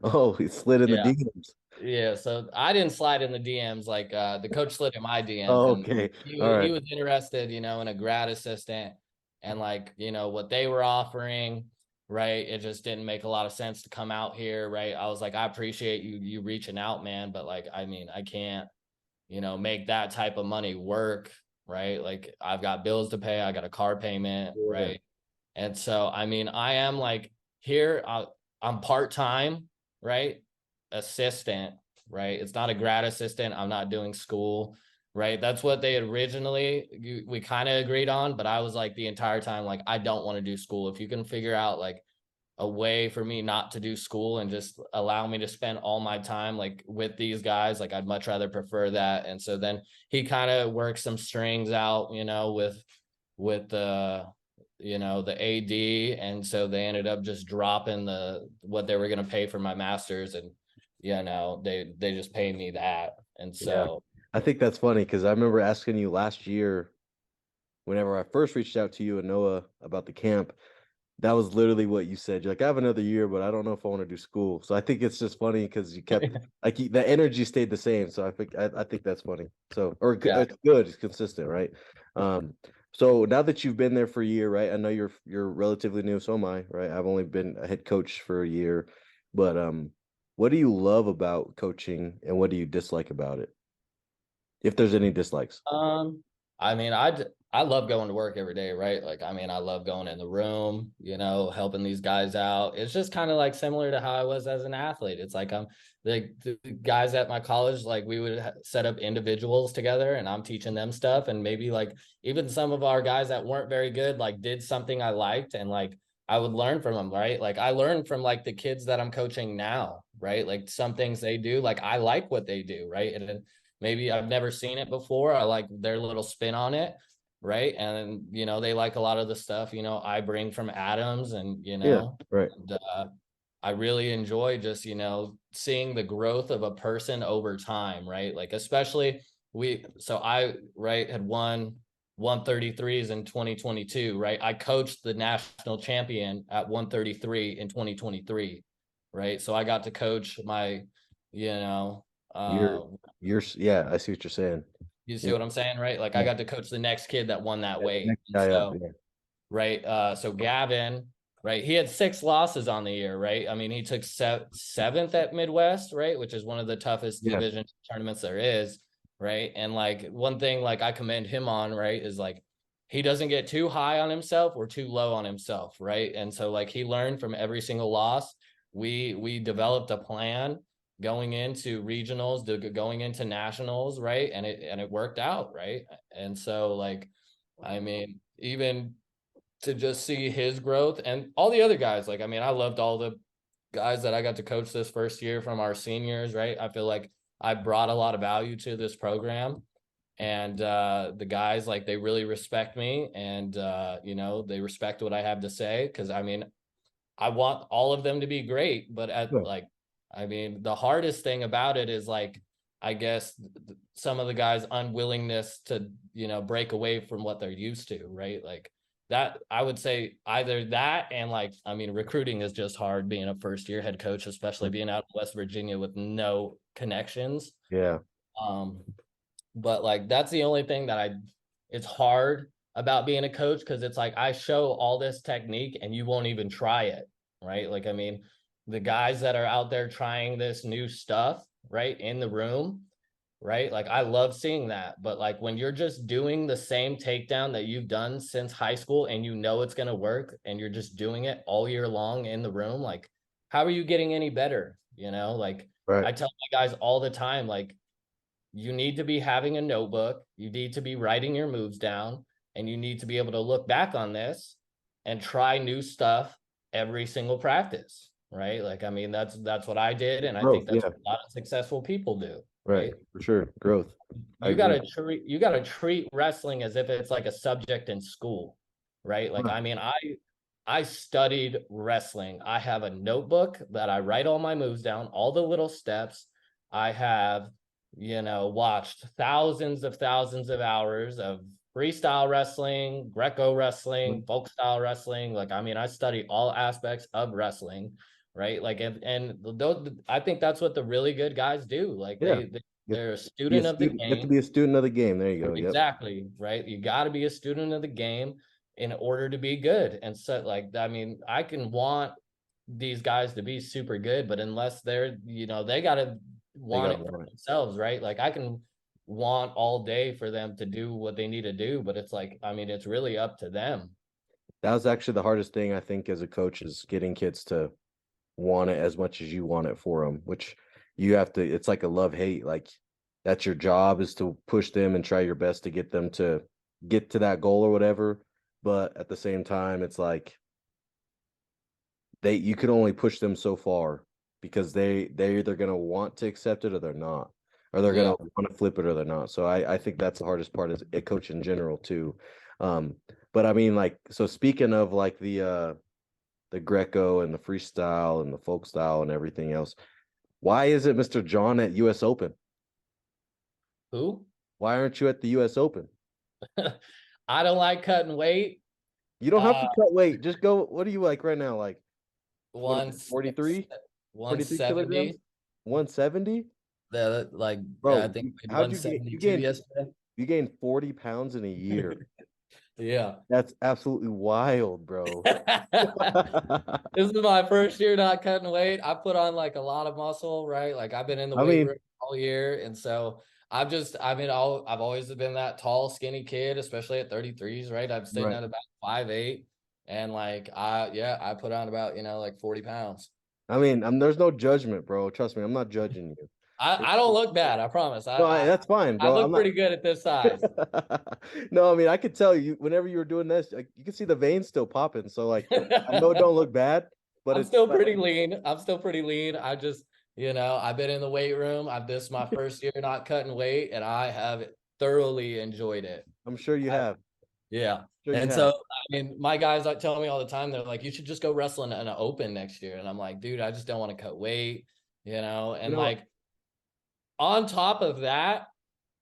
Oh, he slid in the Yeah. DMs. Yeah, so I didn't slide in the DMs like the coach slid in my DMs Oh, and okay. he All he right. was interested, in a grad assistant and like, what they were offering, right? It just didn't make a lot of sense to come out here, right? I was like, I appreciate you reaching out, man, but like I mean, I can't, make that type of money work, right? Like I've got bills to pay, I got a car payment, Yeah. right? And so I mean, I am like here I'm part-time, right? Assistant, right? It's not a grad assistant. I'm not doing school, right? That's what they originally we kind of agreed on, but I was like the entire time like I don't want to do school. If you can figure out like a way for me not to do school and just allow me to spend all my time like with these guys, like I'd much rather prefer that. And so then he kind of worked some strings out, with the AD, and so they ended up just dropping what they were going to pay for my masters, and they just paid me that. And Yeah. so I think that's funny because I remember asking you last year, whenever I first reached out to you and Noah about the camp, that was literally what you said. You're like, I have another year, but I don't know if I want to do school. So I think it's just funny because you kept like the energy stayed the same. So I think that's funny. So yeah. it's good, it's consistent, right? Um, so now that you've been there for a year, right? I know you're relatively new, so am I, right? I've only been a head coach for a year, but what do you love about coaching and what do you dislike about it? If there's any dislikes. Um, I mean, I love going to work every day, right? Like, I mean, I love going in the room, helping these guys out. It's just kind of like similar to how I was as an athlete. It's like the guys at my college, like we would set up individuals together, and I'm teaching them stuff, and maybe like even some of our guys that weren't very good, like did something I liked, and like I would learn from them, right? Like I learned from like the kids that I'm coaching now, right? Like some things they do, like I like what they do, right? And maybe I've never seen it before. I like their little spin on it. Right. And, they like a lot of the stuff, I bring from Adams and, Yeah, right. and, I really enjoy just, seeing the growth of a person over time. Right. Like, especially I had won 133s in 2022. Right. I coached the national champion at 133 in 2023. Right. So I got to coach my, you know, uh, Yeah, I see what you're saying. you see Yeah, what I'm saying, right? Like I got to coach the next kid that won that weight. next guy up. So, Yeah, right. So Gavin, right? He had 6 losses on the year, right? I mean, he took 7th at Midwest, right? Which is one of the toughest yeah, division tournaments there is, right? And like one thing, like I commend him on, right, is like he doesn't get too high on himself or too low on himself, right? And so like he learned from every single loss. We developed a plan going into regionals, going into nationals, right? And it worked out, right? And so like, I mean, even to just see his growth and all the other guys, like, I mean, I loved all the guys that I got to coach this first year from our seniors, right? I feel like I brought a lot of value to this program. And the guys, like, they really respect me, and they respect what I have to say, because I mean, I want all of them to be great, but I mean, the hardest thing about it is like, I guess some of the guys' unwillingness to, break away from what they're used to, right? Like that, I would say either that and like, I mean, recruiting is just hard being a first year head coach, especially being out in West Virginia with no connections. yeah. But like, that's the only thing that it's hard about being a coach, because it's like I show all this technique and you won't even try it, right? Like, I mean, the guys that are out there trying this new stuff, right, in the room, right? Like, I love seeing that. But like when you're just doing the same takedown that you've done since high school and it's going to work and you're just doing it all year long in the room, like, how are you getting any better? Like Right. I tell my guys all the time, like, you need to be having a notebook, you need to be writing your moves down, and you need to be able to look back on this and try new stuff every single practice, right? Like, I mean, that's what I did, and I think that's what a lot of successful people do, right? For sure. Growth. You gotta treat wrestling as if it's like a subject in school, right? Like, I mean, I studied wrestling. I have a notebook that I write all my moves down, all the little steps. I have watched thousands of hours of freestyle wrestling, Greco wrestling, folk style wrestling. Like, I mean, I study all aspects of wrestling, right? Like, I think that's what the really good guys do. Like, they're a student of the game. You have to be a student of the game. There you go. Exactly. Yep. Right. You got to be a student of the game in order to be good. And so, like, I mean, I can want these guys to be super good, but unless they're, they got to want it for themselves, right? Like, I can want all day for them to do what they need to do, but it's like, I mean, it's really up to them. That was actually the hardest thing, I think, as a coach, is getting kids to want it as much as you want it for them, which you have to, it's like a love-hate. Like, that's your job, is to push them and try your best to get them to get to that goal or whatever. But at the same time, it's like you can only push them so far, because they're either going to want to accept it or they're not, or they're going to want to flip it or they're not. So I think that's the hardest part, as a coach in general too. But I mean, like, so speaking of like the Greco and the freestyle and the folk style and everything else, why isn't Mr. John at US Open? Who? Why aren't you at the US Open? I don't like cutting weight. You don't have to cut weight. Just go. What are you like right now? Like 143, 170, 170. Like, bro, I think how'd you gain yesterday. You gained 40 pounds in a year. Yeah, that's absolutely wild, bro. This is my first year not cutting weight. I put on like a lot of muscle, right? Like, I've been in the weight room all year, and so I've always been that tall, skinny kid, especially at 33s, right? I'm sitting at about 5'8", and like I put on about like 40 pounds. I mean, there's no judgment, bro. Trust me, I'm not judging you. I don't look bad, I promise. No, that's fine, bro. I look pretty good at this size. No, I mean, I could tell you whenever you were doing this, like, you can see the veins still popping. So like, I know it don't look bad, but I'm still pretty lean. I just, I've been in the weight room. This is my first year not cutting weight, and I have thoroughly enjoyed it. I'm sure you have. Yeah. Sure you And have. so, I mean, my guys like tell me all the time, they're like, you should just go wrestling in an open next year. And I'm like, dude, I just don't want to cut weight, and like on top of that,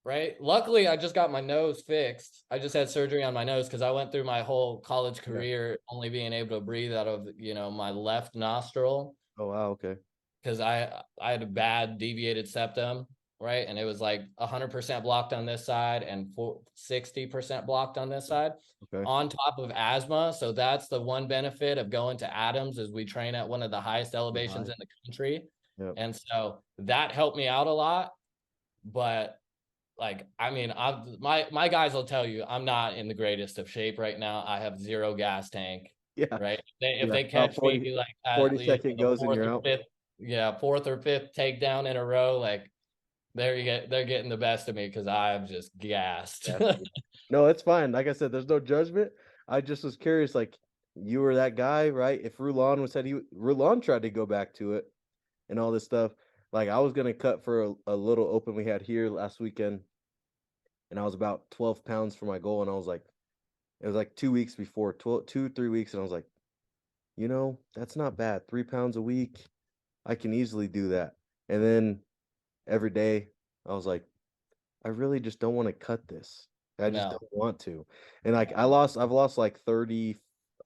right? Luckily, I just got my nose fixed. I just had surgery on my nose because I went through my whole college career only being able to breathe out of, my left nostril. Oh, wow. Okay. Because I had a bad deviated septum, right? And it was like 100% blocked on this side and 60% blocked on this side. Okay. On top of asthma. So that's the one benefit of going to Adams is we train at one of the highest elevations in the country. Yep. And so that helped me out a lot. But like, I mean, my guys will tell you I'm not in the greatest of shape right now. I have zero gas tank. Yeah. Right. If they catch 40, me like 40-second goes and you're out. Fourth or fifth takedown in a row, like they're getting the best of me because I'm just gassed. No, it's fine. Like I said, there's no judgment. I just was curious, like you were that guy, right? If Rulon tried to go back to it and all this stuff, like I was gonna cut for a little open we had here last weekend, and I was about 12 pounds for my goal, and I was like, it was like 2 weeks before, 3 weeks, and I was like, that's not bad. 3 pounds a week. I can easily do that. And then every day I was like, I really just don't want to cut this. I just don't want to. And like I've lost like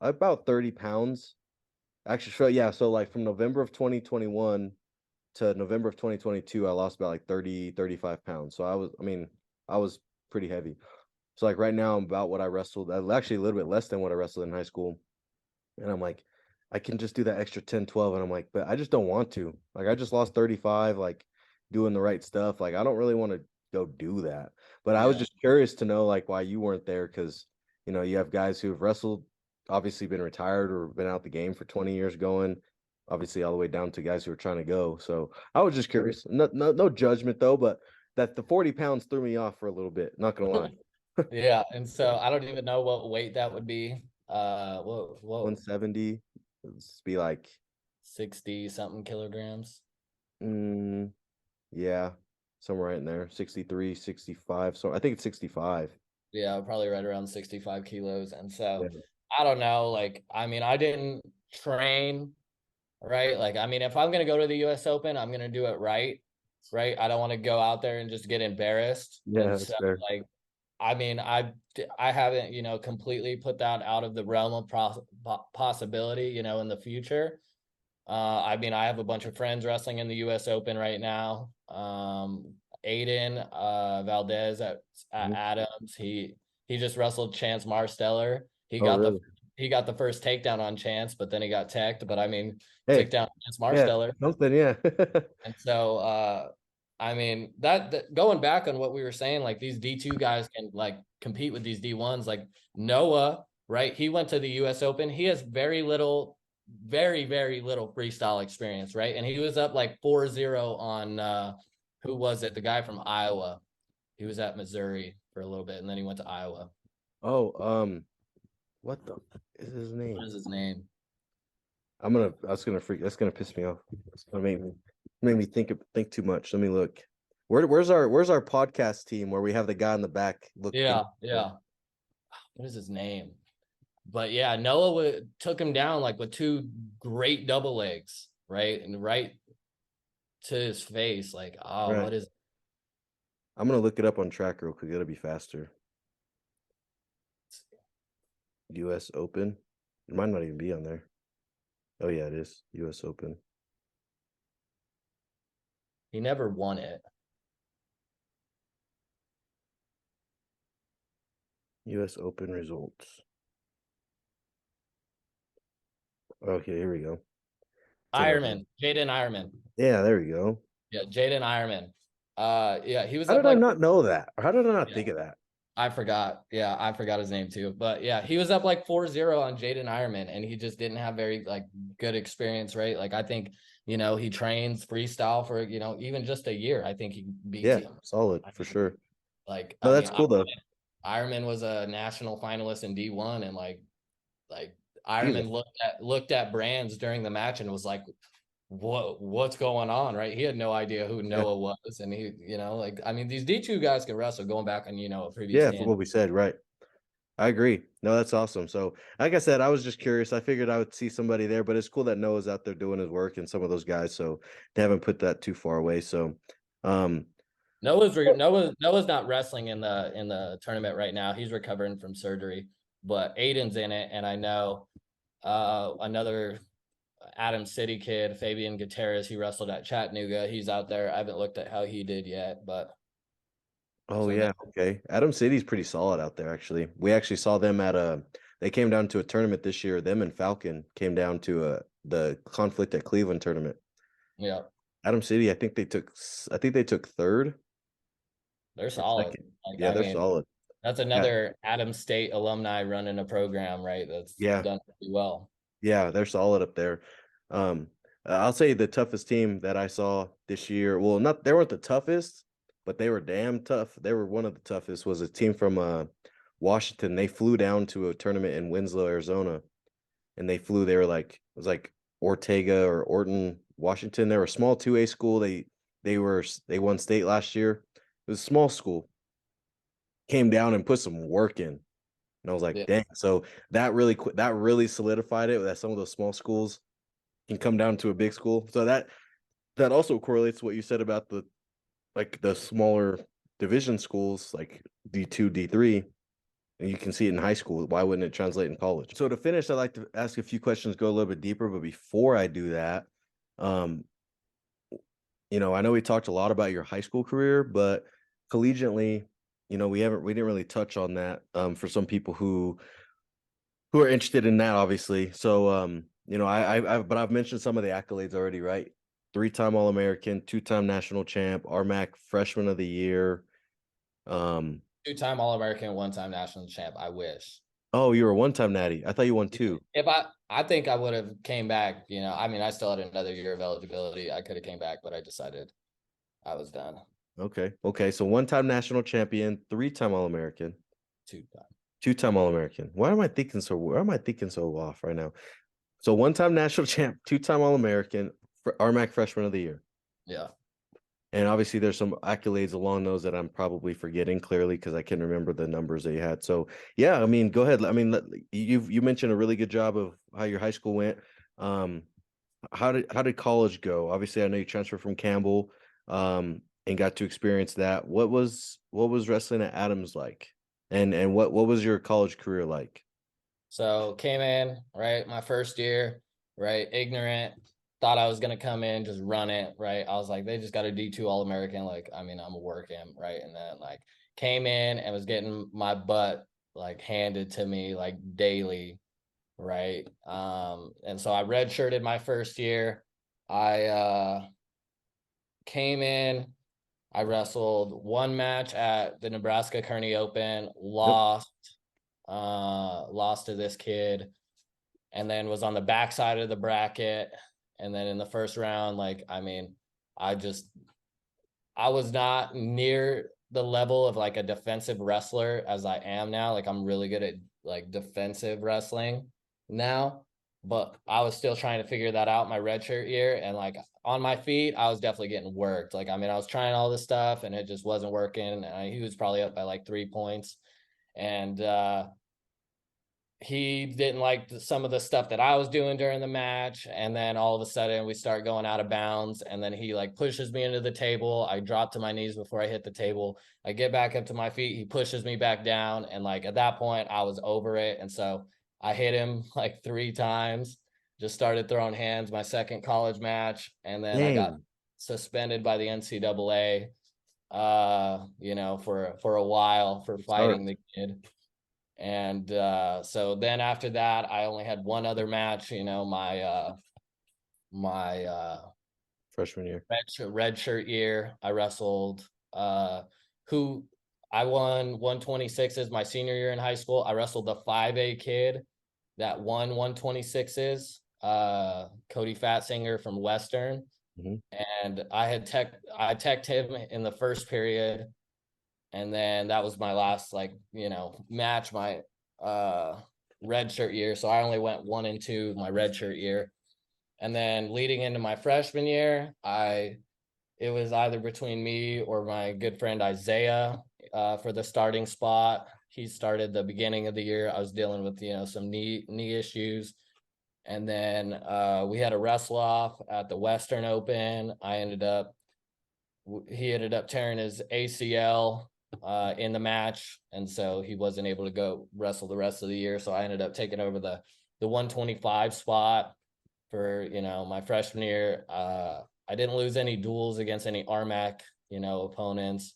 about 30 pounds. Actually, so like from November of 2021 to November of 2022, I lost about like 35 pounds. So I was pretty heavy. So like right now I'm about what I wrestled. Actually a little bit less than what I wrestled in high school. And I'm like, I can just do that extra 10, 12. And I'm like, but I just don't want to. Like, I just lost 35, like doing the right stuff. Like, I don't really want to go do that. But I was just curious to know, like, why you weren't there. Cause, you have guys who have wrestled, obviously been retired or been out the game for 20 years going, obviously all the way down to guys who are trying to go. So I was just curious. No judgment though, but that the 40 pounds threw me off for a little bit. Not gonna lie. Yeah. And so I don't even know what weight that would be. Whoa. 170. It'd be like 60 something kilograms. Yeah, somewhere right in there. 63, 65. So I think it's 65. Yeah, probably right around 65 kilos. And so I don't know. Like, I mean, I didn't train, right? Like, I mean, if I'm gonna go to the US Open, I'm gonna do it right. Right. I don't want to go out there and just get embarrassed. Yeah, and that's so fair. like I mean, I haven't, completely put that out of the realm of possibility, in the future. I mean, I have a bunch of friends wrestling in the U.S. Open right now. Aiden Valdez at Adams, he just wrestled Chance Marsteller. He got the first takedown on Chance, but then he got teched. But I mean, took down Chance Marsteller. Something, yeah. And so, I mean, that going back on what we were saying, like these D2 guys can like compete with these D1s, like Noah, right? He went to the US Open. He has very, very little freestyle experience, right? And he was up like 4-0 on who was it? The guy from Iowa. He was at Missouri for a little bit, and then he went to Iowa. Oh, what the is his name? What is his name? That's gonna piss me off. It's gonna make me think too much. Let me look. Where's our podcast team where we have the guy in the back looking? Yeah. What is his name? But yeah, Noah took him down like with two great double legs, right? And right to his face. Like, right. What is I'm gonna look it up on track real quick. It'll be faster. US Open. It might not even be on there. Oh yeah, it is. US Open. He never won it. US Open results. Okay, here we go. Ironman, Jaden Ironman. Yeah, there we go. Yeah, Jaden Ironman. Yeah, he was. How did I not know that? Or how did I not think of that? I forgot. Yeah, I forgot his name too. But yeah, he was up like 4-0 on Jaden Ironman, and he just didn't have very like good experience, right? Like I think, he trains freestyle for, even just a year. I think he beats him. Solid for sure. Like, no, that's cool though. Ironman was a national finalist in D1, and like Ironman looked at brands during the match and was like, what's going on, right? He had no idea who Yeah. Noah was, and he, like, I mean, these D2 guys can wrestle. Going back on, a previous Yeah, for stand. what we said, right. I agree. No, that's awesome. So, like I said, I was just curious. I figured I would see somebody there, but it's cool that Noah's out there doing his work and some of those guys. So they haven't put that too far away. So, um, Noah's not wrestling in the tournament right now. He's recovering from surgery, but Aiden's in it, and I know another Adam City kid, Fabian Gutierrez. He wrestled at Chattanooga. He's out there. I haven't looked at how he did yet, but oh so no, yeah, okay. Adam City's pretty solid out there. Actually, we actually saw them at a. They came down to a tournament this year. Them and Falcon came down to the Conflict at Cleveland tournament. yeah, Adam City, I think they took third they're or solid. second. Like, Yeah, I they're mean, solid. that's Yeah, another Adams State alumni running a program, right? That's yeah, done pretty well. yeah. They're solid up there. Um, I'll say the toughest team that I saw this year. Well, not they weren't the toughest, but they were damn tough. They were one of the toughest. Was a team from Washington. They flew down to a tournament in Winslow, Arizona, and they flew. They were like it was like Ortega or Orton, Washington. They were a small 2A school. They won state last year. It was a small school. Came down and put some work in. And I was like, Yeah. dang. So that really solidified it that some of those small schools can come down to a big school. So that also correlates to what you said about the smaller division schools like D2, D3. And you can see it in high school. Why wouldn't it translate in college? So to finish, I'd like to ask a few questions, go a little bit deeper. But before I do that, um, I know we talked a lot about your high school career, but collegiately, we didn't really touch on that for some people who are interested in that, obviously. So, but I've mentioned some of the accolades already, right? 3-time All-American, 2-time national champ, RMAC Freshman of the Year. Um, 2-time All-American, 1-time national champ. I wish. oh, you were a 1-time natty. I thought you won 2. If I think I would have came back, I mean, I still had another year of eligibility. I could have came back, but I decided I was done. Okay. Okay. So 1-time national champion, 3-time All-American, 2 time. 2-time All-American. Why am I thinking so off right now? So 1-time national champ, 2-time All-American, RMAC Freshman of the Year. Yeah. And obviously, there's some accolades along those that I'm probably forgetting clearly because I can't remember the numbers that you had. So, yeah, I mean, go ahead. I mean, you mentioned a really good job of how your high school went. Um, how did college go? Obviously, I know you transferred from Campbell, and got to experience that. What was wrestling at Adams like, and what was your college career like? So came in, right? My first year, right? Ignorant, thought I was gonna come in, just run it, right? I was like, they just got a D2 All-American. Like, I mean, I'm a work him, right? And then like came in and was getting my butt like handed to me like daily, right? And so I redshirted my first year. I came in, I wrestled one match at the Nebraska Kearney Open, Yep. lost to this kid, and then was on the backside of the bracket. And then in the first round, like, I mean, I was not near the level of like a defensive wrestler as I am now. Like, I'm really good at like defensive wrestling now, but I was still trying to figure that out my redshirt year. And like on my feet, I was definitely getting worked. Like, I mean, I was trying all this stuff and it just wasn't working. And he was probably up by like 3 points. And he didn't like some of the stuff that I was doing during the match. And then all of a sudden we start going out of bounds. And then he like pushes me into the table. I drop to my knees before I hit the table. I get back up to my feet. He pushes me back down. And like at that point, I was over it. And so I hit him like 3 times, just started throwing hands my second college match. And then I got Dang. suspended by the NCAA, for a while for Good start. fighting the kid. And so then after that, I only had one other match, my Freshman year. red shirt year. I wrestled who I won 126s my senior year in high school. I wrestled the 5A kid that won 126s, Cody Fatsinger from Western. Mm-hmm. And I teched him in the first period. And then that was my last match my red shirt year. So I only went 1 and 2 my red shirt year. And then leading into my freshman year, it was either between me or my good friend Isaiah for the starting spot. He started the beginning of the year. I was dealing with, some knee issues. And then we had a wrestle off at the Western Open. He ended up tearing his ACL in the match. And so he wasn't able to go wrestle the rest of the year. So I ended up taking over the 125 spot for, my freshman year. I didn't lose any duels against any RMAC, opponents.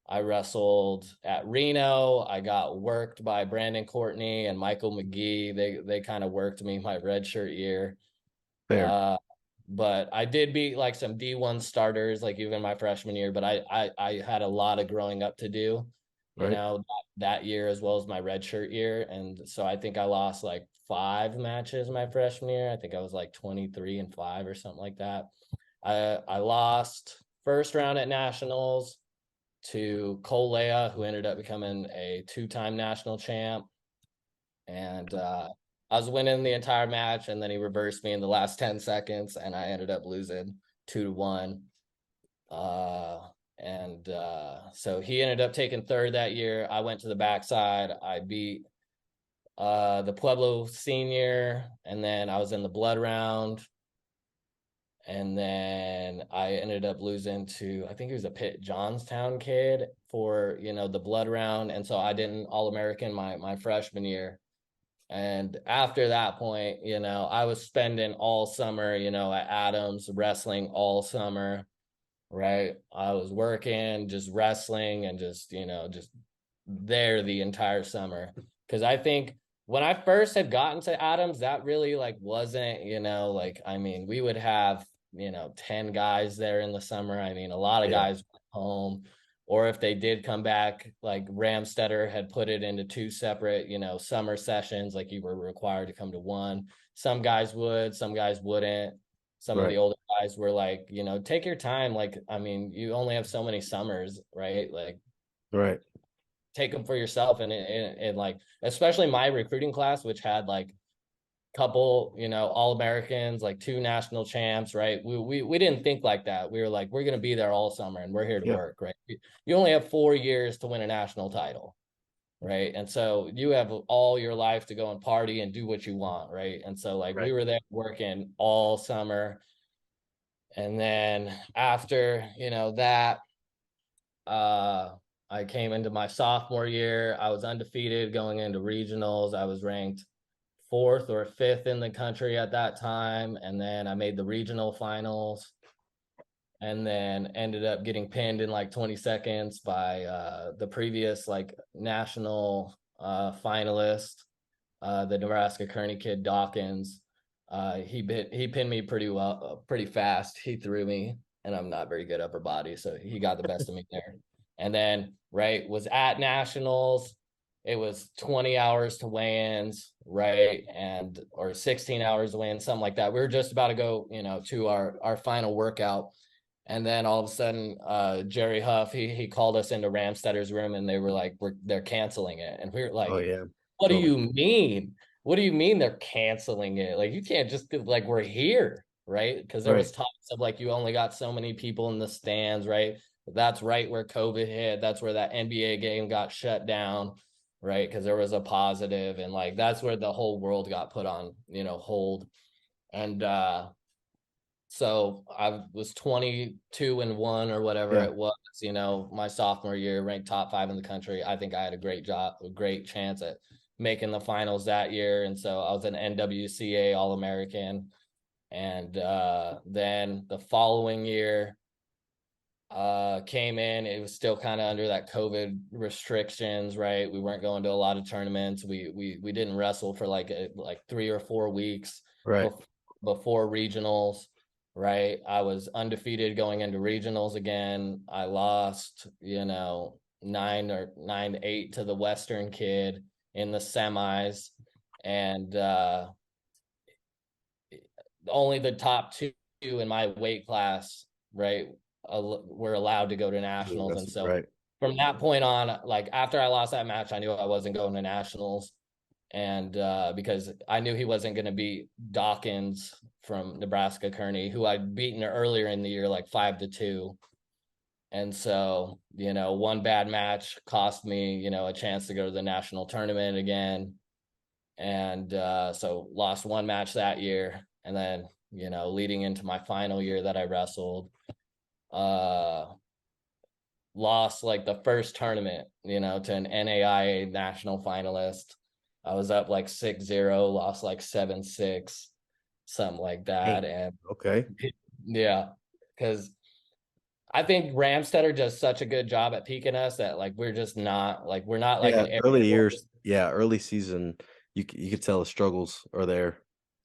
I wrestled at Reno. I got worked by Brandon Courtney and Michael McGee. They kind of worked me my redshirt year. Fair. But I did beat like some D1 starters, like even my freshman year. But I had a lot of growing up to do, Right. that year as well as my redshirt year. And so I think I lost like 5 matches my freshman year. I think I was like 23-5 or something like that. I lost first round at nationals to Cole Leah, who ended up becoming a 2-time national champ. And I was winning the entire match, and then he reversed me in the last 10 seconds, and I ended up losing 2-1. So he ended up taking third that year. I went to the backside. I beat the Pueblo senior, and then I was in the blood round. And then I ended up losing to, I think he was a Pitt Johnstown kid for, the blood round. And so I didn't All-American my freshman year. And after that point, I was spending all summer, at Adams wrestling all summer, right? I was working, just wrestling and just there the entire summer. Because I think when I first had gotten to Adams, that really like wasn't, we would have, 10 guys there in the summer. I mean, a lot of guys went home. Or if they did come back, like Ramstetter had put it into 2 separate, summer sessions, like you were required to come to one. Some guys would, some guys wouldn't. Some of the older guys were like, take your time. Like, I mean, you only have so many summers, right? Like, Right. take them for yourself. And like, especially my recruiting class, which had like couple, All-Americans, like 2 national champs, right? We didn't think like that. We were like, we're going to be there all summer and we're here to work, right? You only have 4 years to win a national title, right? And so you have all your life to go and party and do what you want, right? And so like we were there working all summer. And then after, that, I came into my sophomore year. I was undefeated going into regionals. I was ranked 4th or 5th in the country at that time. And then I made the regional finals and then ended up getting pinned in like 20 seconds by the previous like national finalist, the Nebraska Kearney kid Dawkins. He pinned me pretty fast. He threw me, and I'm not very good upper body, so he got the best of me there. And then was at nationals. It was 20 hours to weigh-ins, right? Or 16 hours to weigh-in, something like that. We were just about to go, to our final workout. And then all of a sudden, Jerry Huff, he called us into Ramstetter's room and they were like, they're canceling it. And we were like, what do you mean? What do you mean they're canceling it? Like, you can't just like, we're here, right? Because there was talks of like, you only got so many people in the stands, right? That's right where COVID hit. That's where that NBA game got shut down, right? Because there was a positive, and like that's where the whole world got put on, hold. And so I was 22-1 or whatever it was, my sophomore year, ranked top 5 in the country. I think I had a great chance at making the finals that year. And so I was an NWCA All-American. And then the following year, came in. It was still kind of under that COVID restrictions, right? We weren't going to a lot of tournaments. We didn't wrestle for like 3 or 4 weeks before regionals, right? I was undefeated going into regionals again. I lost, 9-8 to the Western kid in the semis, and only the top 2 in my weight class, right, were allowed to go to nationals. And so from that point on, like after I lost that match, I knew I wasn't going to nationals. And because I knew he wasn't going to beat Dawkins from Nebraska Kearney, who I'd beaten earlier in the year, like 5-2. And so, one bad match cost me, a chance to go to the national tournament again. And so lost one match that year. And then, leading into my final year that I wrestled, lost like the first tournament, to an NAIA national finalist. I was up like 6-0, lost like 7-6, something like that. And okay. Yeah, because I think Ramstetter does such a good job at peaking us that like we're just not like we're not like an early years. Yeah, early season, you could tell the struggles are there.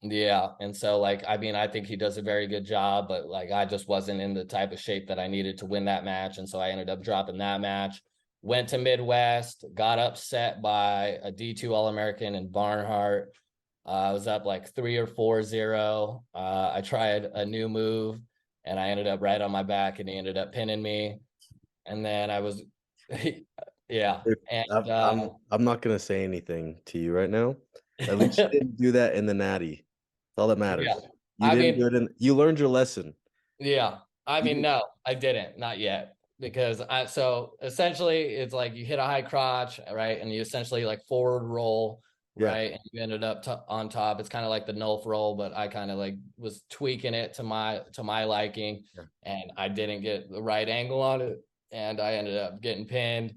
Yeah, and so like I think he does a very good job, but like I just wasn't in the type of shape that I needed to win that match, and so I ended up dropping that match. Went to Midwest, got upset by a D2 All-American in Barnhart. I was up like 3 or 4-0. I tried a new move, and I ended up right on my back, and he ended up pinning me. And then I was, yeah. And I'm not gonna say anything to you right now. At least you didn't do that in the natty. That's all that matters. Yeah. You didn't do it you learned your lesson. Yeah. No, I didn't, not yet. Because so essentially it's like you hit a high crotch, right? And you essentially like forward roll, right? And you ended up on top. It's kind of like the Nolf roll, but I kind of like was tweaking it to my liking, and I didn't get the right angle on it, and I ended up getting pinned.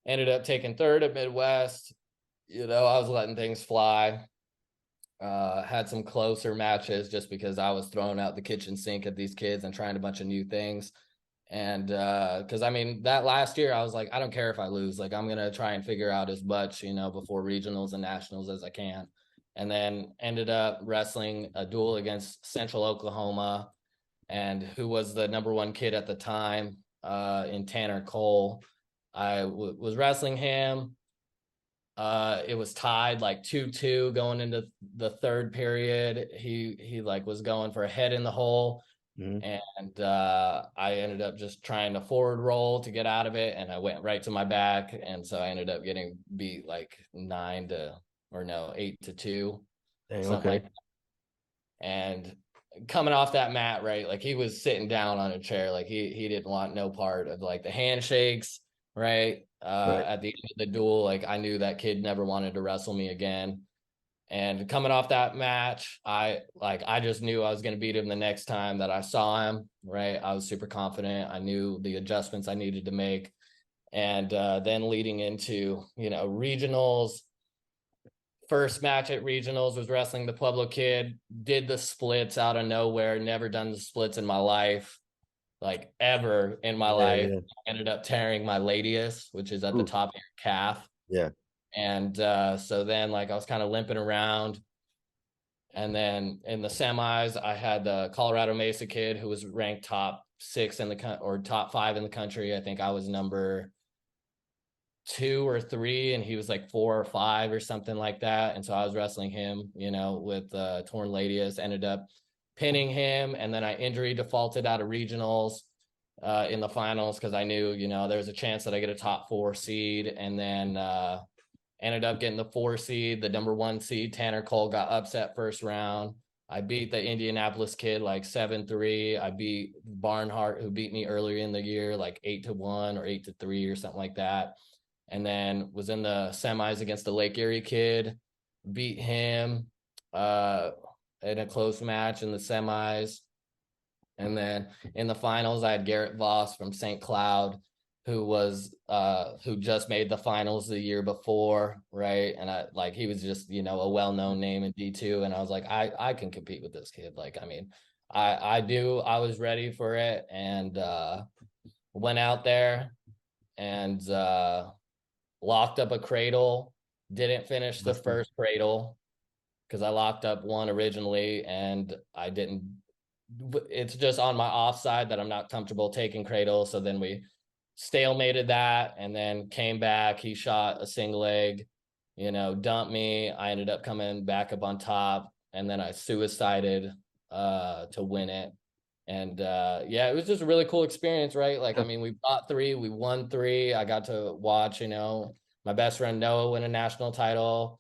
Ended up taking third at Midwest. I was letting things fly. Had some closer matches just because I was throwing out the kitchen sink at these kids and trying a bunch of new things. And because that last year I was like, I don't care if I lose, like I'm gonna try and figure out as much before regionals and nationals as I can. And then ended up wrestling a duel against Central Oklahoma, and who was the number one kid at the time, in Tanner Cole. I was wrestling him. It was tied like 2-2 going into the third period. He like was going for a head in the hole. And I ended up just trying to forward roll to get out of it, and I went right to my back, and so I ended up getting beat like 8-2, something like that. And coming off that mat, right, like he was sitting down on a chair, like he didn't want no part of like the handshakes, right? At the end of the duel, like I knew that kid never wanted to wrestle me again. And coming off that match, I just knew I was going to beat him the next time that I saw him, right? I was super confident. I knew the adjustments I needed to make. And then leading into, regionals, first match at regionals was wrestling the Pueblo kid, did the splits out of nowhere, never done the splits in my life, like ever in my life. Ended up tearing my latius, which is at the top of your calf. Yeah. And so then like I was kind of limping around. And then in the semis, I had the Colorado Mesa kid who was ranked top 6 in the or top 5 in the country. I think I was number 2 or 3, and he was like 4 or 5 or something like that. And so I was wrestling him, with torn latius, ended up pinning him. And then I injury defaulted out of regionals in the finals, because I knew, there was a chance that I get a top 4 seed. And then ended up getting the 4 seed. The number 1 seed, Tanner Cole, got upset first round. I beat the Indianapolis kid like 7-3. I beat Barnhart, who beat me earlier in the year, like 8-1 or 8-3 or something like that. And then was in the semis against the Lake Erie kid, beat him in a close match in the semis. And then in the finals, I had Garrett Voss from St. Cloud, who just made the finals the year before, right? And he was just, a well-known name in D2. And I was like, I can compete with this kid. I was ready for it, and went out there and locked up a cradle. Didn't finish the first cradle because I locked up one originally, and I didn't. It's just on my offside that I'm not comfortable taking cradle. So then we stalemated that, and then came back. He shot a single leg, dumped me. I ended up coming back up on top, and then I suicided to win it. And it was just a really cool experience, right? We fought 3, we won 3. I got to watch, my best friend Noah win a national title.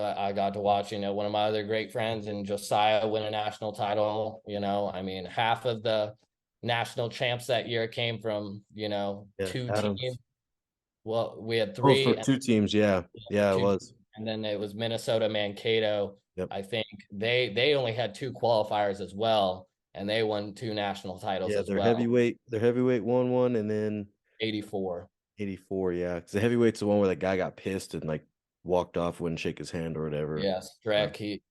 I got to watch, one of my other great friends and Josiah win a national title. I mean, half of the national champs that year came from, Yeah, two teams. Adams. Well, we had Oh, for three, and two teams, yeah. Yeah, it two, was. and then it was Minnesota, Mankato. Yep. I think they only had two qualifiers as well, and they won two national titles Yeah, as well. their heavyweight won one, and then 84. 84, yeah. Because the heavyweight's the one where the guy got pissed and like walked off, wouldn't shake his hand or whatever. Yes, Drek, he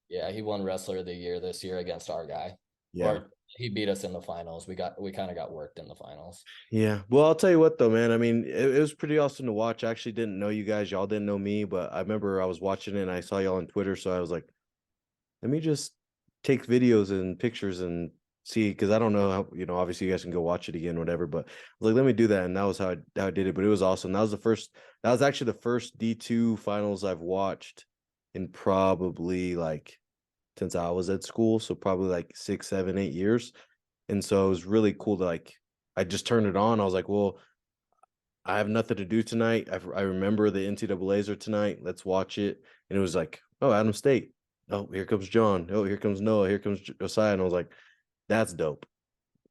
won Wrestler of the Year this year against our guy. Yeah. Or he beat us in the finals. We kind of got worked in the finals. Yeah. Well, I'll tell you what though, man. I mean, it was pretty awesome to watch. I actually didn't know you guys. Y'all didn't know me, but I remember I was watching it and I saw y'all on Twitter. So I was like, let me just take videos and pictures and see, because I don't know how, obviously you guys can go watch it again, whatever. But like, let me do that. And that was how I did it. But it was awesome. That was actually the first D2 finals I've watched in probably like since I was at school. So probably like 6, 7, 8 years. And so it was really cool to like, I just turned it on. I was like, well, I have nothing to do tonight. I remember the NCAAs are tonight. Let's watch it. And it was like, oh, Adams State. Oh, here comes John. Oh, here comes Noah. Here comes Josiah. And I was like, that's dope.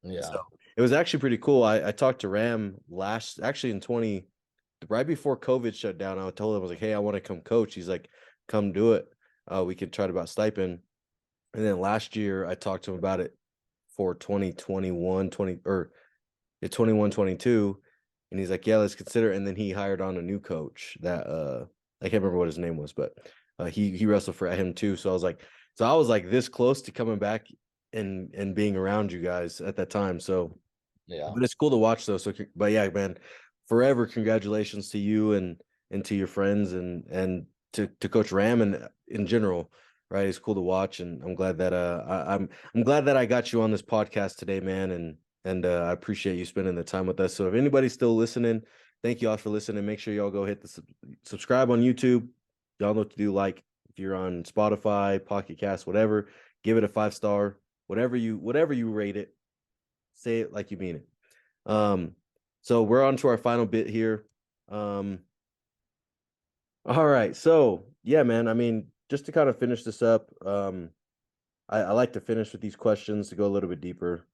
Yeah. So it was actually pretty cool. I talked to Ram actually in 20, right before COVID shut down. I told him, I was like, hey, I want to come coach. He's like, come do it. We could try about stipend. And then last year I talked to him about it for 2021, 21, 22. And he's like, yeah, let's consider it. And then he hired on a new coach that I can't remember what his name was, but he wrestled for him too. So I was like this close to coming back and being around you guys at that time. So Yeah. but it's cool to watch though. So but yeah, man, forever congratulations to you and to your friends and to Coach Ram and in general. Right. It's cool to watch. And I'm glad that I'm glad that I got you on this podcast today, man. And I appreciate you spending the time with us. So if anybody's still listening, thank you all for listening. Make sure y'all go hit the subscribe on YouTube. Y'all know what to do. Like if you're on Spotify, Pocket Cast, whatever, give it a 5-star. Whatever you rate it, say it like you mean it. So we're on to our final bit here. All right. So yeah, man. I mean, just to kind of finish this up, I like to finish with these questions to go a little bit deeper.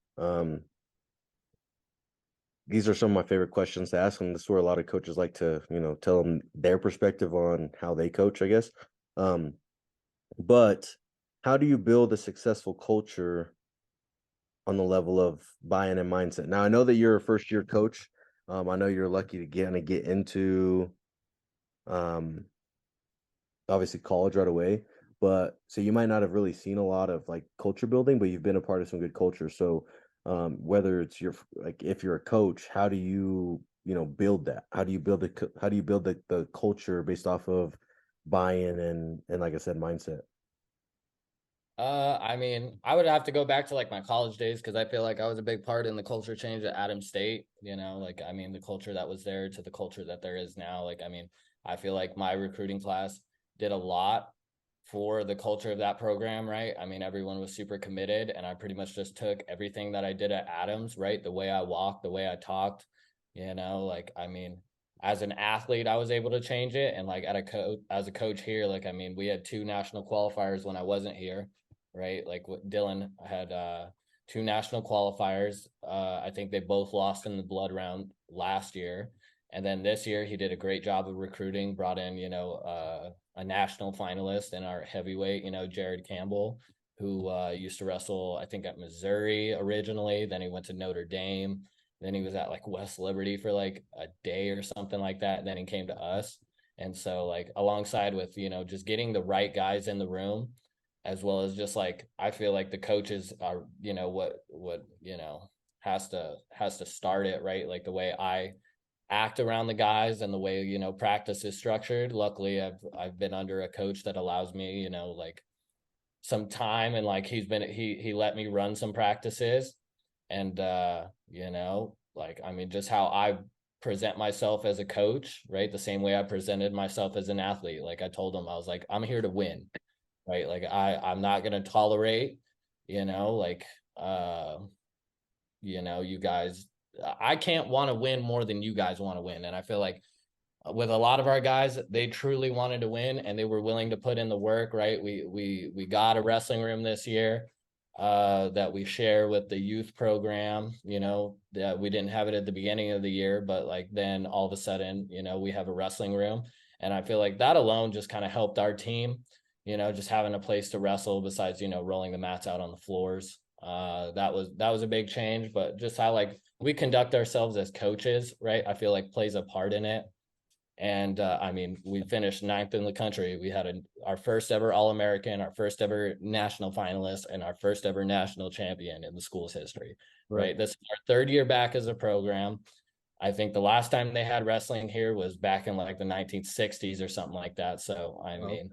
These are some of my favorite questions to ask them. This is where a lot of coaches like to, tell them their perspective on how they coach, I guess. But how do you build a successful culture on the level of buy-in and mindset? Now, I know that you're a first-year coach. I know you're lucky to get into, obviously college right away. But so you might not have really seen a lot of like culture building, but you've been a part of some good culture. So whether it's if you're a coach, how do you build that? How do you build the culture based off of buy-in and like I said, mindset? I mean, I would have to go back to like my college days because I feel like I was a big part in the culture change at Adams State. Like I mean, the culture that was there to the culture that there is now. Like, I mean, I feel like my recruiting class did a lot for the culture of that program, right? I mean, everyone was super committed, and I pretty much just took everything that I did at Adams, right? The way I walked, the way I talked, like I mean, as an athlete, I was able to change it, and like as a coach here, like I mean, we had two national qualifiers when I wasn't here, right? Like what Dylan had two national qualifiers. I think they both lost in the blood round last year. And then this year he did a great job of recruiting, brought in, a national finalist in our heavyweight, Jared Campbell, who used to wrestle, I think at Missouri originally. Then he went to Notre Dame. Then he was at like West Liberty for like a day or something like that. And then he came to us. And so like alongside with, just getting the right guys in the room, as well as just like I feel like the coaches are what has to start it, right? Like the way I act around the guys and the way practice is structured. Luckily I've been under a coach that allows me like some time, and like he let me run some practices, and like I mean just how I present myself as a coach, right? The same way I presented myself as an athlete. Like I told him, I was like, I'm here to win, right? Like I'm not going to tolerate, like, you guys, I can't want to win more than you guys want to win. And I feel like with a lot of our guys, they truly wanted to win and they were willing to put in the work, right? We got a wrestling room this year that we share with the youth program, you know, that we didn't have it at the beginning of the year, but like then all of a sudden, you know, we have a wrestling room. And I feel like that alone just kind of helped our team, you know, just having a place to wrestle besides, you know, rolling the mats out on the floors. That was a big change, but just how like we conduct ourselves as coaches, right? I feel like plays a part in it. And I mean, we finished 9th in the country. We had our first ever All-American, our first ever national finalist, and our first ever national champion in the school's history. Right. This is our 3rd year back as a program. I think the last time they had wrestling here was back in like the 1960s or something like that. So I mean,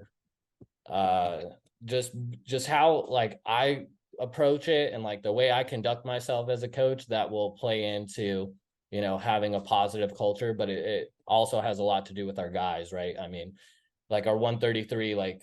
just how like I approach it and like the way I conduct myself as a coach, that will play into, you know, having a positive culture, but it also has a lot to do with our guys, right? I mean, like our 133, like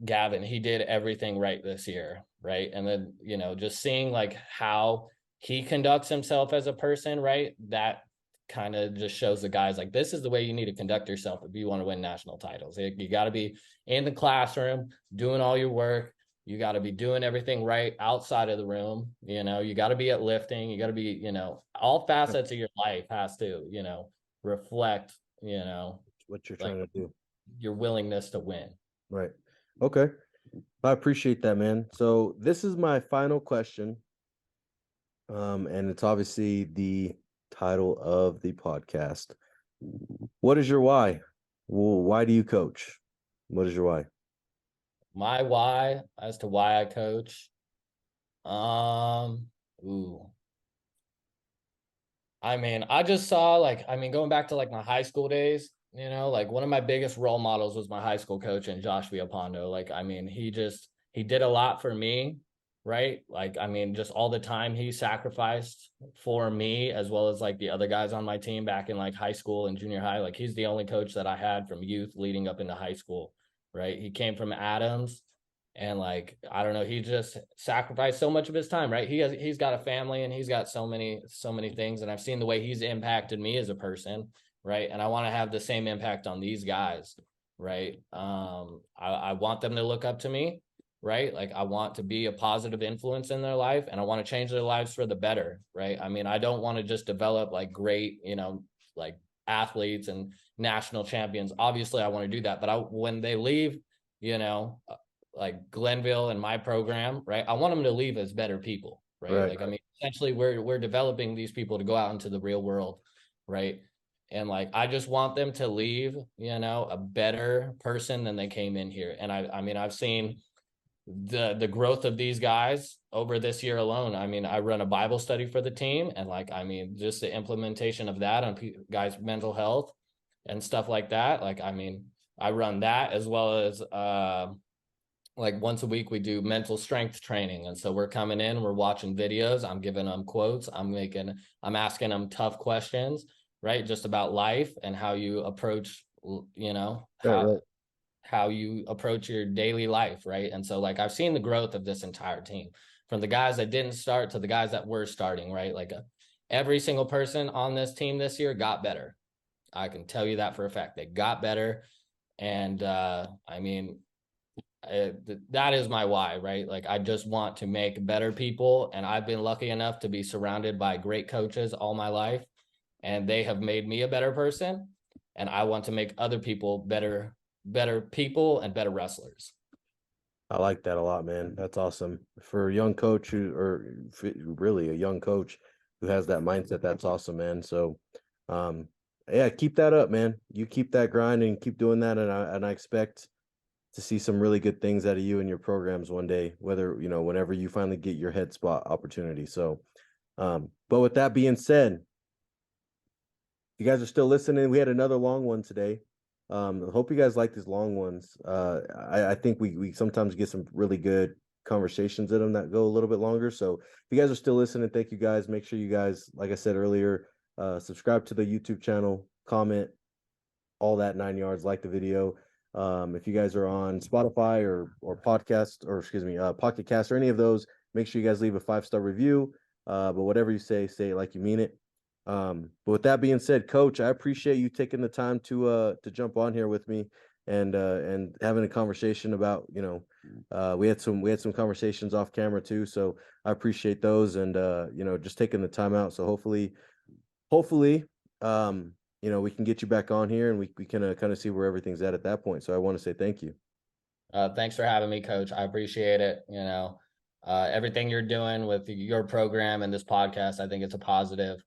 Gavin, he did everything right this year, right? And then, you know, just seeing like how he conducts himself as a person, right? That kind of just shows the guys like this is the way you need to conduct yourself if you want to win national titles. You got to be in the classroom doing all your work. You got to be doing everything right outside of the room. You know, you got to be at lifting. You got to be, you know, all facets of your life has to, you know, reflect, you know, what you're trying to do, your willingness to win. Right. Okay. I appreciate that, man. So this is my final question. And it's obviously the title of the podcast. What is your why? Well, why do you coach? What is your why? My why as to why I coach. I mean, I just saw like, I mean, going back to like my high school days, you know, like one of my biggest role models was my high school coach and Josh Viapondo. Like, I mean, he did a lot for me, right? Like, I mean, just all the time he sacrificed for me, as well as like the other guys on my team back in like high school and junior high. Like, he's the only coach that I had from youth leading up into high school, right? He came from Adams. And like, I don't know, he just sacrificed so much of his time, right? He's got a family and he's got so many things. And I've seen the way he's impacted me as a person, right? And I want to have the same impact on these guys, right? I want them to look up to me, right? Like, I want to be a positive influence in their life and I want to change their lives for the better, right? I mean, I don't want to just develop like great, you know, like athletes and national champions. Obviously, I want to do that, but when they leave, you know, like Glenville and my program, right? I want them to leave as better people, right? Like, I mean, essentially we're developing these people to go out into the real world, right? And like, I just want them to leave, you know, a better person than they came in here. And I mean, I've seen the growth of these guys over this year alone. I mean, I run a Bible study for the team, and like, I mean, just the implementation of that on guys' mental health and stuff like that. Like, I mean, I run that as well as like once a week we do mental strength training. And so we're coming in, we're watching videos, I'm giving them quotes, I'm asking them tough questions, right? Just about life and how you approach, you know, how you approach your daily life, right? And so like, I've seen the growth of this entire team, from the guys that didn't start to the guys that were starting, right? Like every single person on this team this year got better. I can tell you that for a fact. They got better. And I mean, that is my why, right? Like, I just want to make better people, and I've been lucky enough to be surrounded by great coaches all my life, and they have made me a better person, and I want to make other people better people and better wrestlers. I like that a lot, man. That's awesome. For a young coach really a young coach who has that mindset, that's awesome, man. So yeah, keep that up, man. You keep that grind and keep doing that, and I expect to see some really good things out of you and your programs one day, whether, you know, whenever you finally get your head spot opportunity. So, but with that being said, you guys are still listening. We had another long one today. Hope you guys like these long ones. I think we sometimes get some really good conversations in them that go a little bit longer. So if you guys are still listening, thank you guys. Make sure you guys, like I said earlier, subscribe to the YouTube channel, comment, all that 9 yards, like the video. If you guys are on Spotify or podcast, or excuse me, Pocket Cast or any of those, make sure you guys leave a 5-star review. But whatever you say it like you mean it. But with that being said, Coach, I appreciate you taking the time to jump on here with me and having a conversation about, we had some conversations off camera too. So I appreciate those and just taking the time out. So hopefully, we can get you back on here and we can kind of see where everything's at that point. So I want to say thank you. Thanks for having me, Coach. I appreciate it. Everything you're doing with your program and this podcast, I think it's a positive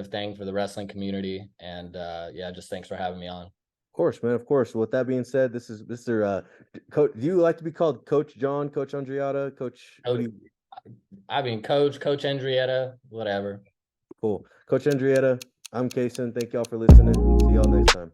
thing for the wrestling community. And just thanks for having me on. Of course, man. Of course. With that being said, this is Mr. Coach. Do you like to be called Coach John, Coach Andreatta, Coach? Coach Andreatta, whatever. Cool. Coach Andreatta, I'm Kason. Thank y'all for listening. See y'all next time.